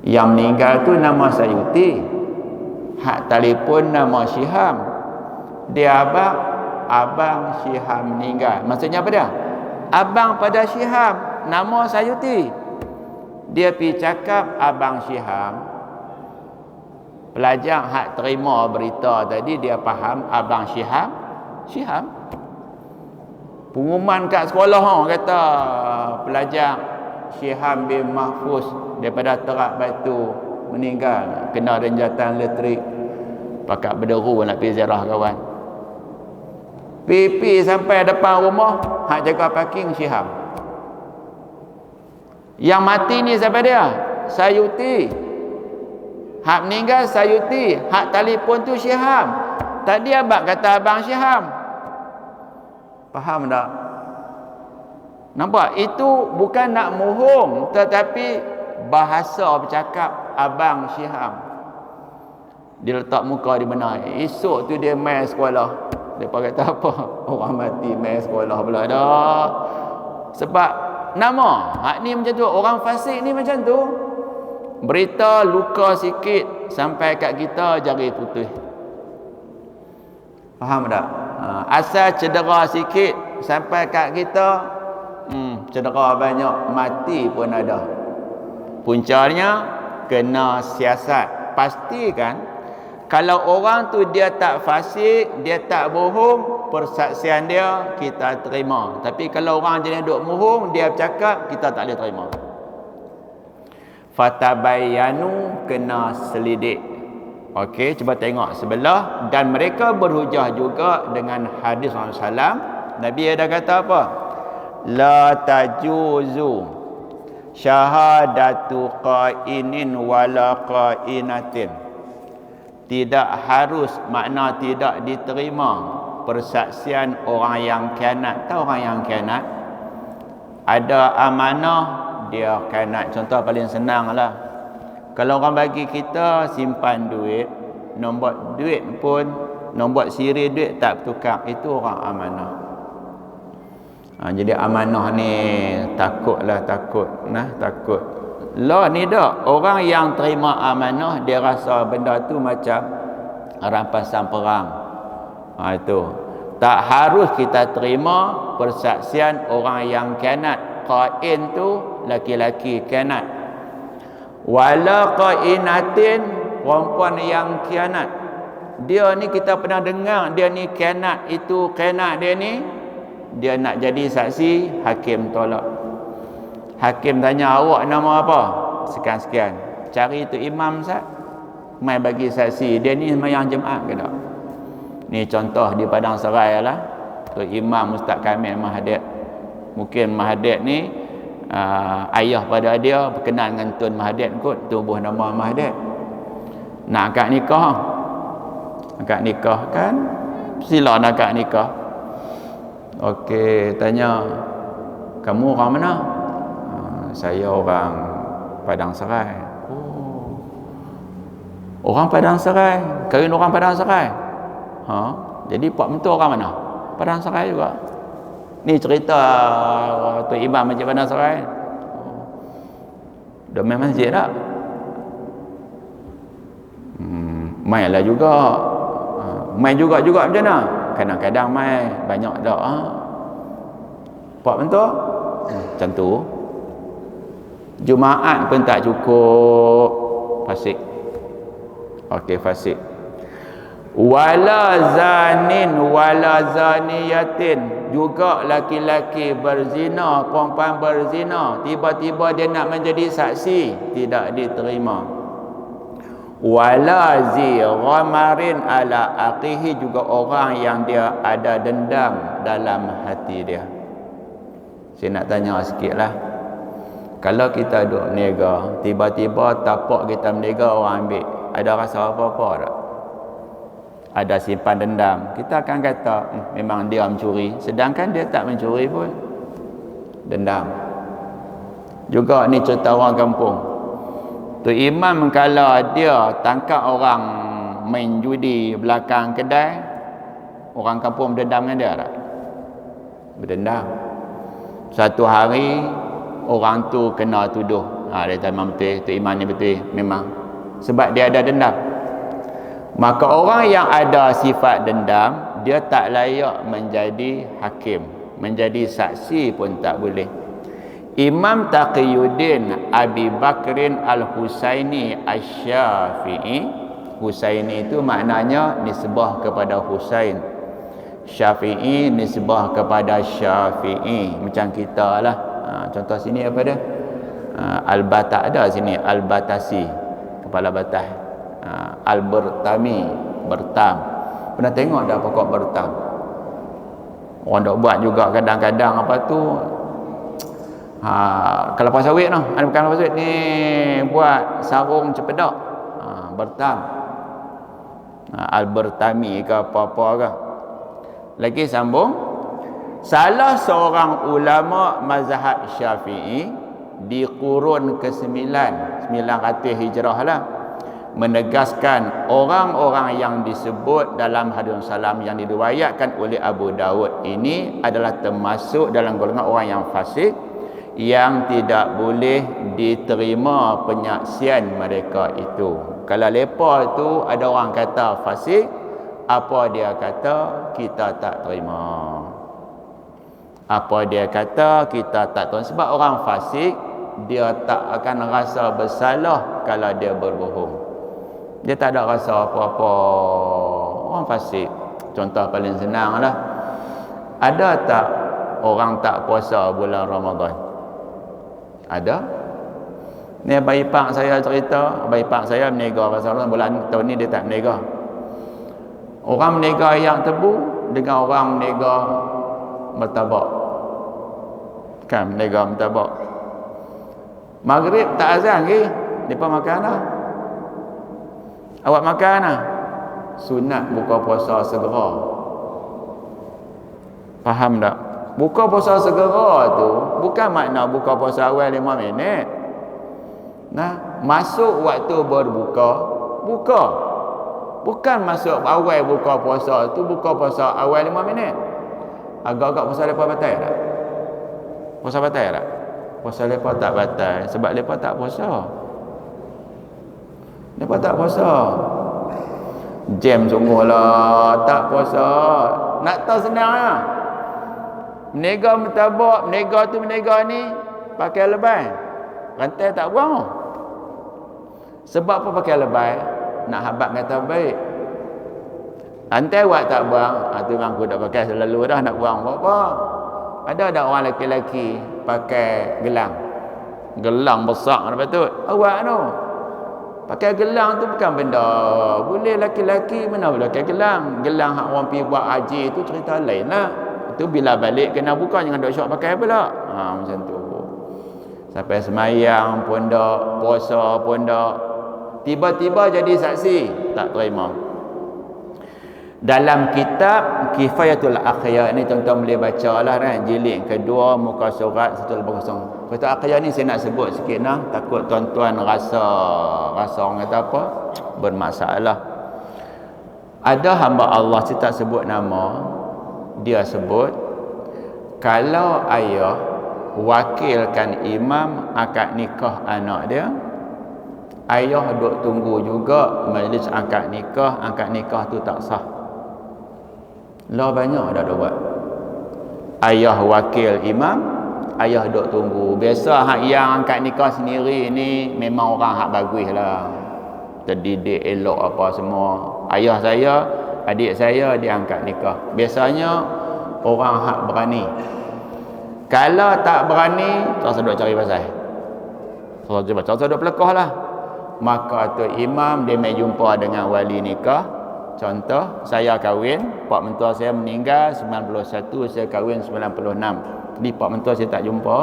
Yang meninggal tu nama Sayuti. Hak telefon nama Syiham. Dia abang Syiham meninggal. Maksudnya apa dia? Abang pada Syiham, nama Sayuti. Dia pergi cakap abang Syiham. Pelajar hak terima berita tadi, dia faham abang Syiham. Pengumuman kat sekolah kata pelajar Syiham bin Mahfuz daripada Terak Batu meninggal kena renjatan elektrik. Pakat berderu nak pergi ziarah kawan. Pipi sampai depan rumah, hak jaga parking Syiham. Yang mati ni siapa dia? Sayuti. Hak meninggal Sayuti, hak telefon tu Syiham. Tadi abang kata abang Syiham. Faham tak? Nampak? Itu bukan nak mohong, tetapi bahasa bercakap abang Syiham. Dia letak muka di benar. Esok tu dia main sekolah. Depa kata apa? Orang mati main sekolah pula dah. Sebab nama hak ni macam tu, orang fasik ni macam tu. Berita luka sikit sampai kat kita jari putus. Faham tak? Asal cedera sikit sampai kat kita cedera banyak, mati pun ada. Puncanya kena siasat. Pastikan kalau orang tu dia tak fasik, dia tak bohong, persaksian dia kita terima. Tapi kalau orang jenis duk bohong, dia bercakap, kita tak boleh terima. Fatabayyanu, kena selidik. Okey, cuba tengok sebelah. Dan mereka berhujah juga dengan hadis Rasulullah SAW. Nabi ada kata apa? La tajuzu syahadatu qainin wala qainatin. Tidak harus, makna tidak diterima persaksian orang yang khianat. Tahu orang yang khianat? Ada amanah, dia khianat. Contoh paling senang lah. Kalau orang bagi kita simpan duit, nombor duit pun, nombor siri duit tak bertukar, itu orang amanah. Jadi amanah ni takut. Lah ni dak, orang yang terima amanah dia rasa benda tu macam rampasan perang. Itu. Tak harus kita terima persaksian orang yang khianat. Qain tu laki-laki khianat. Wala qainatin, perempuan yang khianat. Dia ni kita pernah dengar, dia ni khianat, itu khianat dia ni. Dia nak jadi saksi, hakim tolak. Hakim tanya, awak nama apa? Sekian-sekian. Cari tu imam Ustaz, mai bagi saksi. Dia ni sembahyang Jumaat ke tak? Ni contoh di Padang Serai lah. Tu Imam Ustaz Kamil Mahathir. Mungkin Mahathir ni ayah pada dia berkenan dengan Tun Mahathir kot, tubuh nama Mahathir. Nak akad nikah. Akad nikah kan? Sila nak akad nikah. Okey, tanya, kamu orang mana? Saya orang Padang Serai. Oh. Orang Padang Serai, kahwin orang Padang Serai. Jadi pak mentua orang mana? Padang Serai juga. Ni cerita tu imam masjid Padang Serai. Dah main masjid tak? Mainlah juga. Main juga macam mana? Kadang-kadang main, banyak tak. Pak mentua macam tu. Jumaat pun tak cukup, fasik. Okey, fasik. Wala zanin wala zaniyatin, juga laki-laki berzina, perempuan berzina, tiba-tiba dia nak menjadi saksi, tidak diterima. Wala zi ghamarin ala aqihi, juga orang yang dia ada dendam dalam hati dia. Saya nak tanya sikitlah, kalau kita duduk berniaga, tiba-tiba tapak kita berniaga orang ambil, ada rasa apa-apa tak? Ada simpan dendam, kita akan kata memang dia mencuri, sedangkan dia tak mencuri pun. Dendam. Juga ni cerita orang kampung. Tu imam kalau dia tangkap orang main judi belakang kedai, orang kampung berdendam dengan dia tak? Berdendam. Satu hari orang tu kena tuduh, dia kata memang betul, tu imam ni betul, memang sebab dia ada dendam. Maka orang yang ada sifat dendam, dia tak layak menjadi hakim, menjadi saksi pun tak boleh. Imam Taqiyuddin Abi Bakrin Al-Husaini Asy-Syafi'i, Husaini itu maknanya nisbah kepada Husain, Syafi'i nisbah kepada Syafi'i, macam kita lah. Contoh sini apa dia? Al-Bata ada sini, Al-Batasi, kepala batas. Al-Bertami, bertam. Pernah tengok dah pokok bertam? Orang dok buat juga kadang-kadang apa tu, kelapa sawit noh, ada bukan kelapa sawit ni, buat sarung cepedak, bertam. Al-Bertami ke apa-apa ke. Lagi sambung, salah seorang ulama mazhab Syafi'i di kurun ke-9, 900 Hijrah lah, menegaskan orang-orang yang disebut dalam hadis salam yang diriwayatkan oleh Abu Daud ini adalah termasuk dalam golongan orang yang fasik, yang tidak boleh diterima penyaksian mereka itu. Kalau lepa tu ada orang kata fasik, apa dia kata kita tak terima. Apa dia kata kita tak terima, sebab orang fasik dia tak akan rasa bersalah kalau dia berbohong. Dia tak ada rasa apa-apa. Orang fasik, contoh paling senang lah, ada tak orang tak puasa bulan Ramadan? Ada. Ni abang ipar saya cerita, abang ipar saya berniaga pasal bulan tahun ni dia tak berniaga. Orang berniaga yang tebu dengan orang berniaga martabak. Kan berniaga martabak, maghrib tak azan lagi, depa makan dah. Awak makan lah. Sunat buka puasa segera. Faham tak? Buka puasa segera tu bukan makna buka puasa awal 5 minit. Nah, masuk waktu berbuka, buka. Bukan masuk awal buka puasa tu buka puasa awal 5 minit. Agak-agak puasa lepas batal tak? Puasa batal tak? Puasa lepas tak batal sebab lepas tak puasa. Lepas tak puasa, jam sungguh lah tak puasa. Nak tahu senang lah, menega martabak, menega tu menega ni pakai lebay, rantai tak buang. Sebab apa pakai lebay? Nak habat kata baik. Rantai buat tak buang, tu memang aku dah pakai selalu dah, nak buang apa-apa. Ada orang lelaki pakai gelang, gelang besar apa tu, awak tu pakai gelang tu bukan benda boleh. Laki-laki mana boleh pakai gelang. Gelang hak orang pergi buat haji tu cerita lain lah. Itu bila balik kena buka, jangan duk syok pakai pula. Macam tu. Sampai semayang pun tak, puasa pun tak, tiba-tiba jadi saksi, tak terima. Dalam kitab Kifayatul Akhyar ni tuan-tuan boleh baca lah kan, jilid kedua muka surat 180. Kifayatul Akhyar ni saya nak sebut sikit lah, takut tuan-tuan rasa orang kata apa bermasalah. Ada hamba Allah, saya tak sebut nama, dia sebut kalau ayah wakilkan imam akad nikah anak dia, ayah duk tunggu juga majlis akad nikah tu tak sah. Lah banyak dah buat. Ayah wakil imam, ayah duk tunggu. Biasa hak yang angkat nikah sendiri ni memang orang hak bagus lah, terdidik elok apa semua. Ayah saya adik saya dia angkat nikah. Biasanya orang hak berani. Kalau tak berani, terus duk cari pasal. Terus duk pelekah lah. Maka tu imam dia mai jumpa dengan wali nikah. Contoh, saya kahwin, pak mentua saya meninggal 91, saya kahwin 96. Jadi pak mentua saya tak jumpa.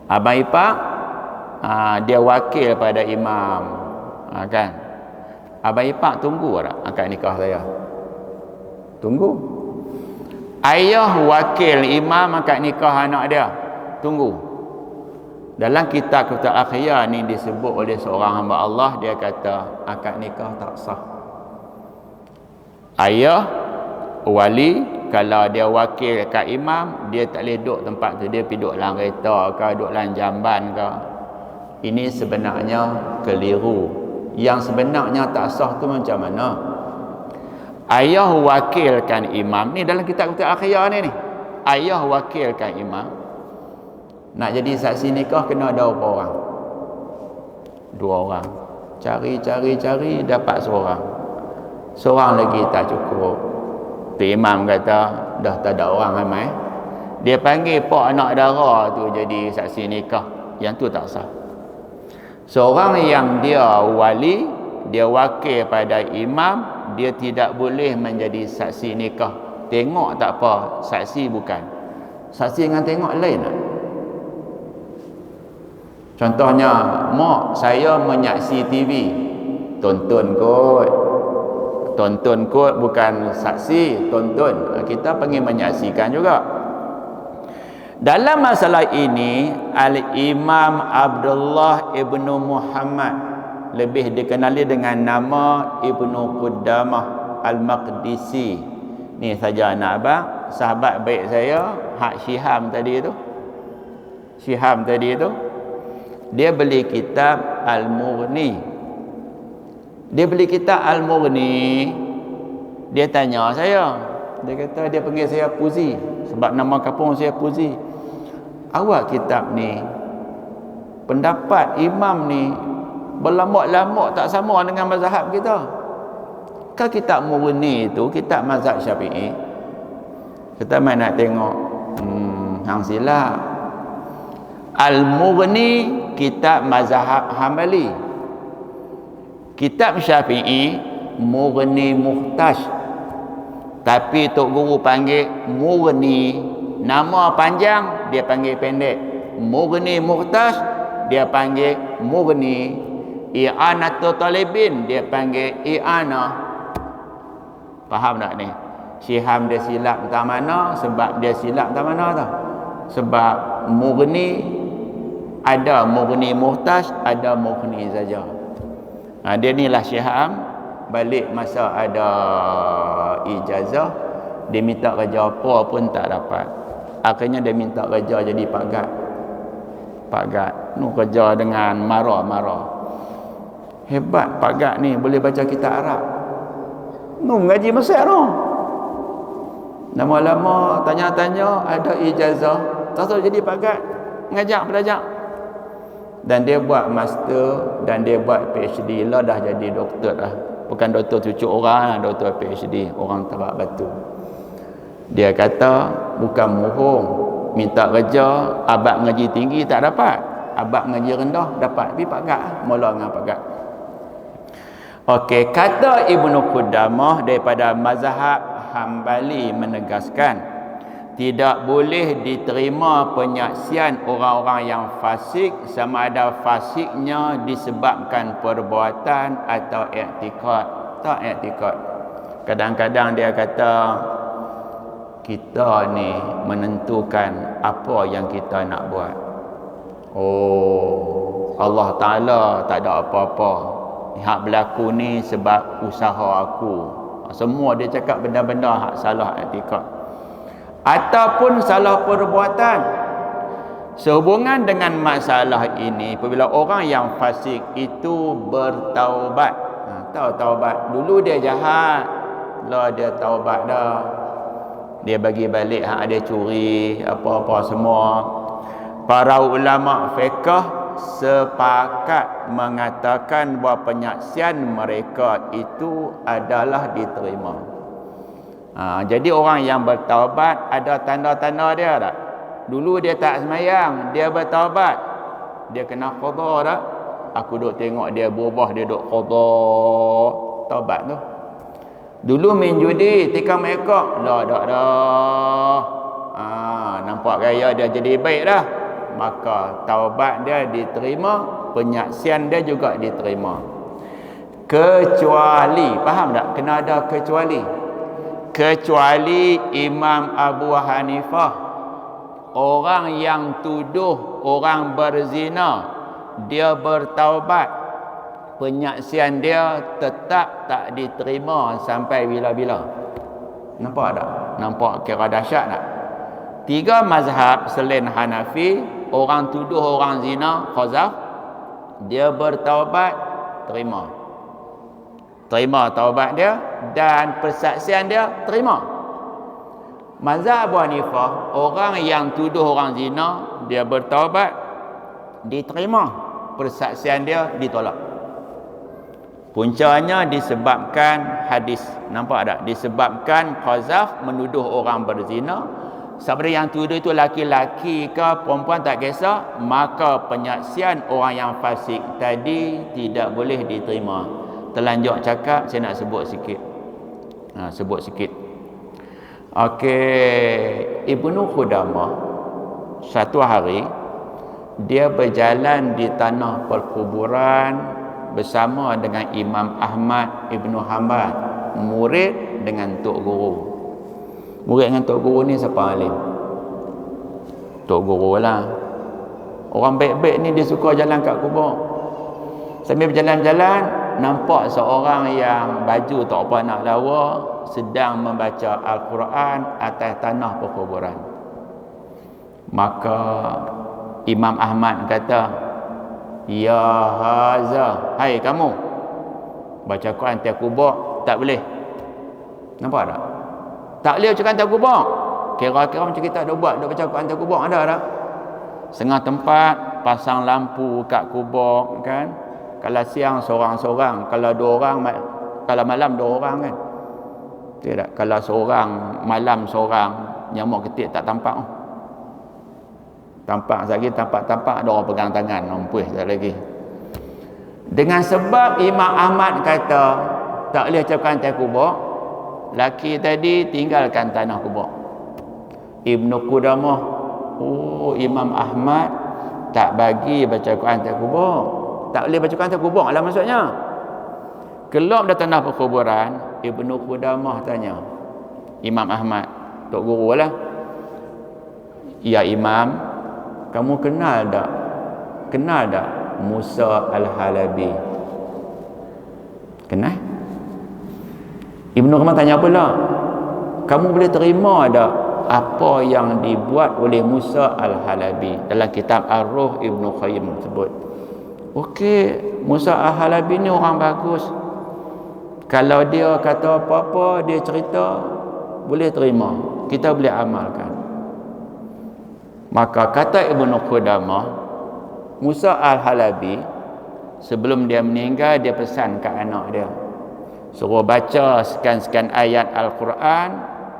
Abang ipar dia wakil pada imam. Kan? Abang ipar tunggu tak akad nikah saya? Tunggu. Ayah wakil imam akad nikah anak dia. Tunggu. Dalam kitab akhir ni disebut oleh seorang hamba Allah, dia kata akad nikah tak sah. Ayah wali kalau dia wakil kat imam, dia tak boleh duduk tempat tu, dia pergi duduk dalam kereta ke, duduk dalam jamban ke. Ini sebenarnya keliru. Yang sebenarnya tak sah tu macam mana? Ayah wakilkan imam ni dalam kitab akhir ni. Ayah wakilkan imam. Nak jadi saksi nikah kena ada berapa orang? 2 orang. Cari dapat seorang. Seorang lagi tak cukup. Tu imam kata dah tak ada orang ramai. Dia panggil pak anak dara tu jadi saksi nikah. Yang tu tak sah. Seorang yang dia wali, dia wakil pada imam, dia tidak boleh menjadi saksi nikah. Tengok tak apa, saksi bukan. Saksi dengan tengok lain tak? Contohnya, mak saya menyaksi TV. Tonton kot, bukan saksi, tonton. Kita panggil menyaksikan juga. Dalam masalah ini, Al-Imam Abdullah ibnu Muhammad, lebih dikenali dengan nama Ibnu Qudamah Al-Maqdisi. Ni saja anak abang, sahabat baik saya, Hak Syiham tadi tu. Dia beli kitab Al-Mughni. Dia tanya saya. Dia kata dia panggil saya Puzi. Sebab nama kampung saya Puzi. Awak kitab ni, pendapat imam ni berlambak-lambak tak sama dengan mazhab kita. Kan kitab Mughni itu kitab mazhab Syafi'i. Kita main nak tengok hang silap. Al-Mughni kitab mazhab Hambali. Kitab Syafi'i Mughni Muhtaj. Tapi Tok Guru panggil Mughni, nama panjang dia panggil pendek. Mughni Muhtaj dia panggil Mughni. I'anatul Talibin dia panggil I'anah. Faham tak ni? Syiham dia silap entah mana. Sebab dia silap entah mana tau. Sebab Mughni ada Mughni Muhtaj, ada Mughni saja. Dia ni lah Syiham. Balik masa ada ijazah, dia minta kerja apa pun tak dapat. Akhirnya dia minta kerja jadi Pak Gad. Nu kerja dengan marah-marah. Hebat Pak Gad ni, boleh baca kitab Arab. Nu ngaji Mesir tu. Lama-lama tanya-tanya, ada ijazah, tak jadi Pak Gad, belajar. Dan dia buat master dan dia buat PhD lah, dah jadi doktor lah. Bukan doktor cucuk orang, doktor PhD, orang Terak Batu. Dia kata bukan mohong, minta kerja, abad mengaji tinggi tak dapat, abad mengaji rendah dapat. Pergi Pak Gad, mula dengan Pak Gad. Okey, kata Ibnu Qudamah daripada mazhab Hambali menegaskan tidak boleh diterima penyaksian orang-orang yang fasik, sama ada fasiknya disebabkan perbuatan atau i'tikad. Tak i'tikad. Kadang-kadang dia kata kita ni menentukan apa yang kita nak buat. Oh, Allah Ta'ala tak ada apa-apa. Hak berlaku ni sebab usaha aku. Semua dia cakap benda-benda hak salah i'tikad. Ataupun salah perbuatan. Sehubungan dengan masalah ini, apabila orang yang fasik itu bertaubat. Tahu taubat? Dulu dia jahat, lah dia taubat dah. Dia bagi balik hak dia curi, apa-apa semua. Para ulama fiqh sepakat mengatakan bahawa penyaksian mereka itu adalah diterima. Jadi orang yang bertaubat ada tanda-tanda dia tak? Dulu dia tak semayang, dia bertaubat, dia kena qada tak? Aku duk tengok dia berubah, dia duk qada taubat tu. Dulu main judi, tikam ekor, dah. Nampak gaya dia jadi baik dah. Maka taubat dia diterima, penyaksian dia juga diterima. Kecuali, faham tak? Kena ada kecuali. Kecuali Imam Abu Hanifah, orang yang tuduh orang berzina, dia bertaubat, penyaksian dia tetap tak diterima sampai bila-bila. Nampak tak? Nampak kira dahsyat tak? 3 mazhab selain Hanafi, orang tuduh orang zina, qazaf, dia bertaubat, terima taubat dia, dan persaksian dia terima. Mazhab Abu Hanifah, orang yang tuduh orang zina, dia bertaubat, diterima, persaksian dia ditolak. Puncanya disebabkan hadis, nampak tak? Disebabkan qazaf, menuduh orang berzina. Sabda yang tuduh itu laki-laki ke perempuan tak kisah, maka penyaksian orang yang fasik tadi tidak boleh diterima. Terlanjur cakap, saya nak sebut sikit. Okey, Ibnu Qudamah satu hari dia berjalan di tanah perkuburan bersama dengan Imam Ahmad Ibnu Hanbal, murid dengan tok guru. Murid dengan tok guru ni siapa alim? Tok guru lah. Orang baik-baik ni dia suka jalan kat kubur. Sambil berjalan-jalan, nampak seorang yang baju tak apa nak lawa sedang membaca Al-Quran atas tanah perkuburan. Maka Imam Ahmad kata, "Ya haza, hai kamu, baca Quran atas kubur tak boleh." Nampak tak? Tak boleh baca Quran atas kubur. Kira-kira macam kita dah buat, dah baca Quran atas kubur, ada tak? Setengah tempat pasang lampu kat kubur kan. Kalau siang seorang-seorang, kalau 2 orang, kalau malam 2 orang kan. Tidak, kalau seorang malam seorang, nyamuk ketik tak tampak. Tampak lagi, tampak ada orang pegang tangan, nampuh tak lagi. Dengan sebab Imam Ahmad kata tak boleh cakap atas kubur, laki tadi tinggalkan tanah kubur. Ibnu Qudamah, Imam Ahmad tak bagi baca Quran atas kubur. Tak boleh baca Quran atas kubur lah maksudnya. Keluar dari tanah perkuburan, Ibnu Qudamah tanya Imam Ahmad, tok guru lah, "Ya Imam, kamu kenal tak Musa Al-Halabi?" Kenal? Ibnu Qudamah tanya pula, "Kamu boleh terima tak apa yang dibuat oleh Musa Al-Halabi?" Dalam kitab Ar-Ruh Ibnu Qayyim sebut, okey, Musa Al-Halabi ni orang bagus. Kalau dia kata apa-apa, dia cerita, boleh terima, kita boleh amalkan. Maka kata Ibnu Qudamah, Musa Al-Halabi sebelum dia meninggal, dia pesan ke anak dia, suruh baca sekian-sekian ayat Al-Quran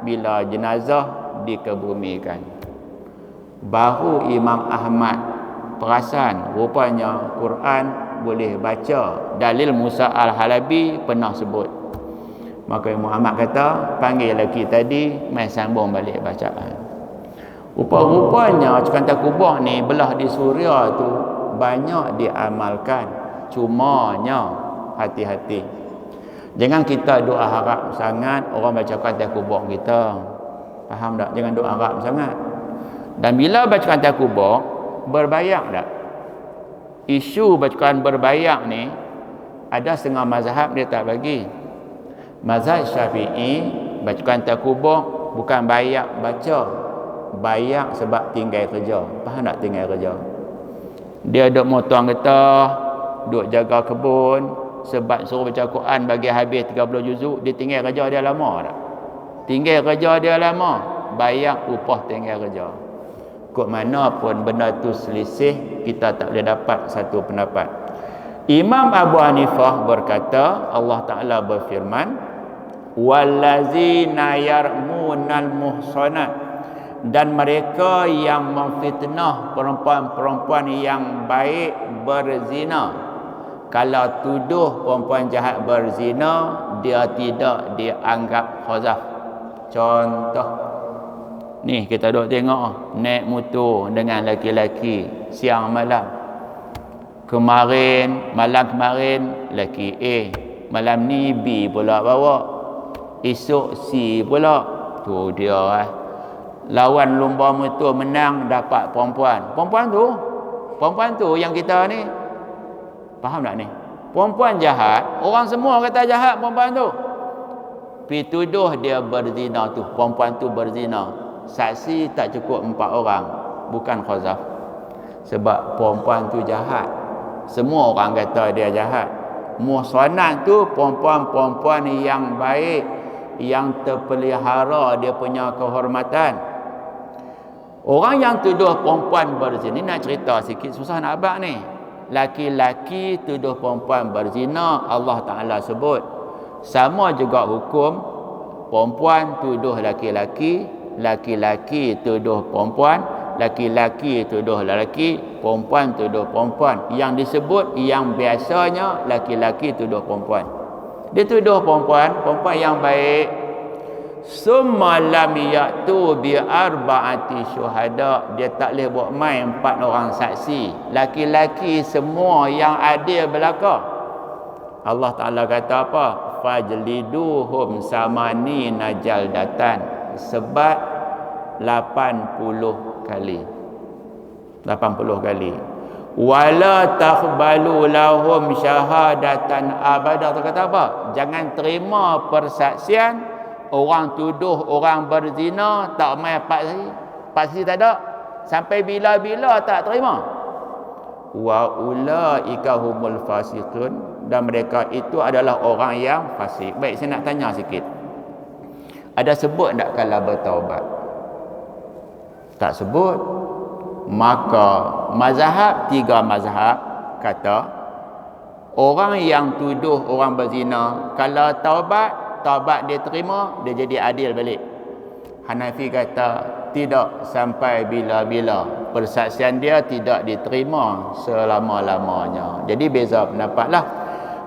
bila jenazah dikebumikan. Baru Imam Ahmad perasan rupanya Quran boleh baca. Dalil Musa Al-Halabi pernah sebut. Maka Imam Ahmad kata, panggil lelaki tadi, mai sambung balik bacaan. Rupa-rupanya Cukanta Kubah ni belah di Suria tu banyak diamalkan. Cumanya hati-hati, jangan kita doa harap sangat orang baca Cukanta Kubah kita. Faham tak? Jangan doa harap sangat. Dan bila baca Cukanta Kubah, berbayak tak? Isu bacaan berbayak ni ada setengah mazhab dia tak bagi. Mazhab Syafi'i bacaan takubah bukan bayak baca, bayak sebab tinggal kerja. Faham tak tinggal kerja? Dia duk motong getah, duk jaga kebun, sebab suruh baca Quran bagi habis 30 juzuk, dia tinggal kerja dia lama tak? Tinggal kerja dia lama, bayak upah tinggal kerja. Kok mana pun benda tu selisih, kita tak boleh dapat satu pendapat. Imam Abu Hanifah berkata, Allah Ta'ala berfirman, wallazina yarmunal muhsanat, dan mereka yang memfitnah perempuan-perempuan yang baik berzina. Kalau tuduh perempuan jahat berzina, dia tidak dianggap khazaf. Contoh, ni kita duk tengok naik motor dengan laki-laki siang malam. Malam kemarin laki A, malam ni B pula bawa, esok C pula. Tu dia lawan lumba motor menang, dapat perempuan tu yang kita ni, faham tak ni? Perempuan jahat, orang semua kata jahat perempuan tu, pergi tuduh dia berzina tu, perempuan tu berzina. Saksi tak cukup 4 orang, bukan khazaf. Sebab perempuan tu jahat, semua orang kata dia jahat. Muhsanat tu perempuan-perempuan yang baik, yang terpelihara dia punya kehormatan. Orang yang tuduh perempuan berzina, ni nak cerita sikit, susah nak abang ni. Laki-laki tuduh perempuan berzina, Allah Ta'ala sebut sama juga hukum. Perempuan tuduh laki-laki, laki-laki tuduh perempuan, laki-laki tuduh lelaki, perempuan tuduh perempuan. Yang disebut yang biasanya laki-laki tuduh perempuan. Dia tuduh perempuan yang baik. Summa lam ya'tu bi arba'ati syuhada, dia tak boleh buat main 4 orang saksi. Laki-laki semua yang adil belaka. Allah Ta'ala kata apa? Fajliduhum samanina jaldatan, sebat 80 kali. 80 kali. Wala takhbalu lahum syahadatan abada. Tu kata apa? Jangan terima persaksian orang tuduh orang berzina, tak main paksi tak ada. Sampai bila-bila tak terima. Wa ulaika humul fasiqun, dan mereka itu adalah orang yang fasik. Baik, saya nak tanya sikit. Ada sebut tak kalau bertaubat? Tak sebut. Maka mazhab, 3 mazhab kata orang yang tuduh orang berzina, kalau taubat dia terima, dia jadi adil balik. Hanafi kata tidak sampai bila-bila, persaksian dia tidak diterima selama-lamanya. Jadi beza pendapatlah.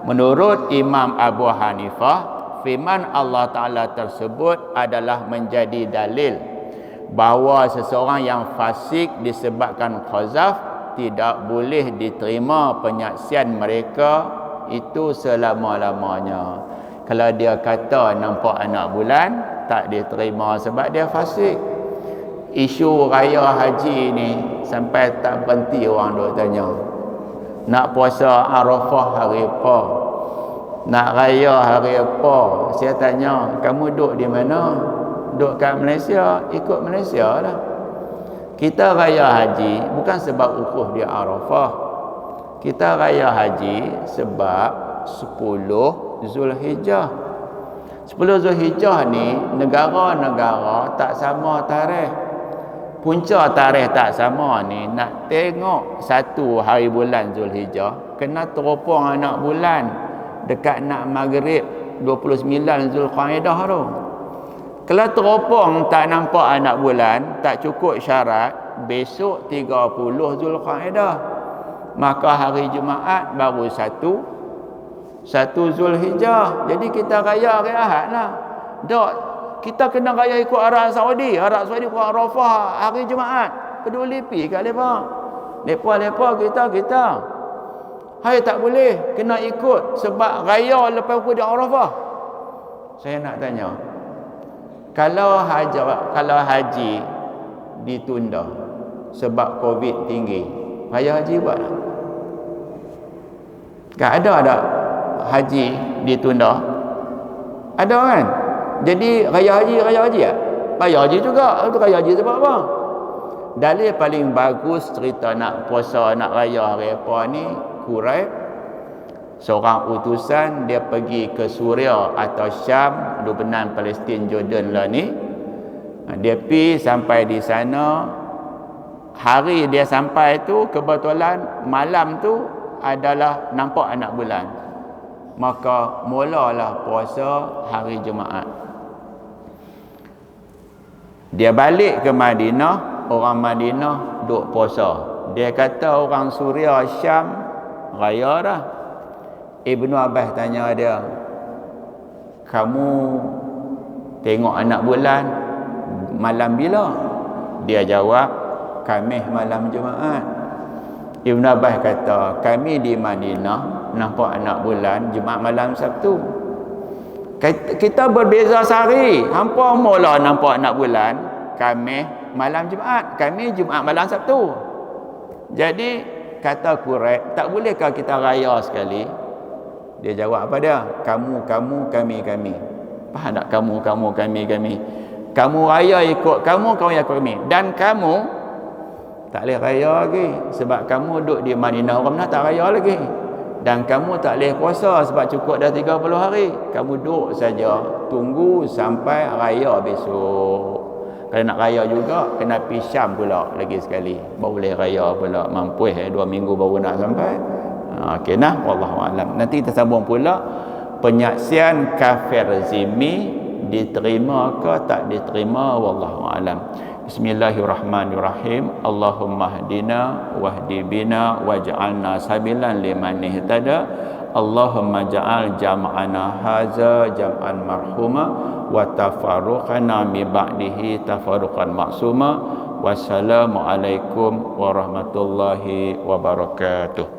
Menurut Imam Abu Hanifah, firman Allah Ta'ala tersebut adalah menjadi dalil bahawa seseorang yang fasik disebabkan khazaf tidak boleh diterima penyaksian mereka itu selama-lamanya. Kalau dia kata nampak anak bulan, tak diterima sebab dia fasik. Isu raya haji ni sampai tak berhenti orang duk tanya. Nak puasa Arafah hari apa? Nak raya hari apa? Saya tanya, kamu duduk di mana? Duduk kat Malaysia, ikut Malaysia lah. Kita raya haji bukan sebab wukuf di Arafah. Kita raya haji sebab 10 Zulhijjah. 10 Zulhijjah ni negara-negara tak sama tarikh. Punca tarikh tak sama ni, nak tengok satu hari bulan Zulhijjah kena teropong anak bulan dekat nak maghrib 29 Zulqaidah tu. Kalau teropong tak nampak anak bulan, tak cukup syarat, besok 30 Zulqaidah. Maka hari Jumaat baru 1 Zulhijjah. Jadi kita raya hari Ahad lah. Tak, kita kena raya ikut Arab Saudi. Arab Saudi ikut Arafah hari Jumaat. Peduli pi kat mereka. Mereka kita. Hai, tak boleh. Kena ikut sebab raya lepas di Arafah. Saya nak tanya, kalau haji ditunda sebab Covid tinggi, raya haji buat tak? Tak ada haji ditunda? Ada kan? Jadi raya haji ya? Raya haji juga. Itu raya haji sebab apa? Dalil paling bagus cerita nak puasa, nak raya hari apa ni, Quraib, seorang utusan, dia pergi ke Suria atau Syam, Lebanon, Palestin, Jordan lah ni. Dia pergi sampai di sana, hari dia sampai tu kebetulan malam tu adalah nampak anak bulan, maka mulalah puasa hari Jumaat. Dia balik ke Madinah, orang Madinah duk puasa. Dia kata orang Suria Syam raya dah. Ibnu Abbas tanya dia, kamu tengok anak bulan malam bila? Dia jawab, Khamis malam Jumaat. Ibn Abbas kata, kami di Madinah nampak anak bulan Jumaat malam Sabtu. Kita berbeza sehari. Hampa mula nampak anak bulan Khamis malam Jumaat, kami Jumaat malam Sabtu. Jadi kata Quraisy, tak bolehkah kita raya sekali? Dia jawab apa dia? Kamu, kami. Faham tak? Kamu, kami. Kamu raya ikut kamu ikut kami. Dan kamu tak boleh raya lagi sebab kamu duduk di Madinah, orang Madinah tak raya lagi. Dan kamu tak boleh puasa sebab cukup dah 30 hari. Kamu duduk saja, tunggu sampai raya besok. Kalau nak raya juga kena pergi Syam pula lagi sekali, baru boleh raya pula. Mampu 2 minggu baru nak sampai. Okey nah, wallahu alam. Nanti kita sambung pula penyaksian kafir zimmi diterima ke tak diterima, wallahu alam. Bismillahirrahmanirrahim. Allahumma hdina wahdi bina waj'alna sabilan liman ihtada. Allahumma ja'al jam'ana haza jam'an marhuma wa tafarruqana mi ba'dihi tafarruqan maksuma. Wassalamu alaikum warahmatullahi wabarakatuh.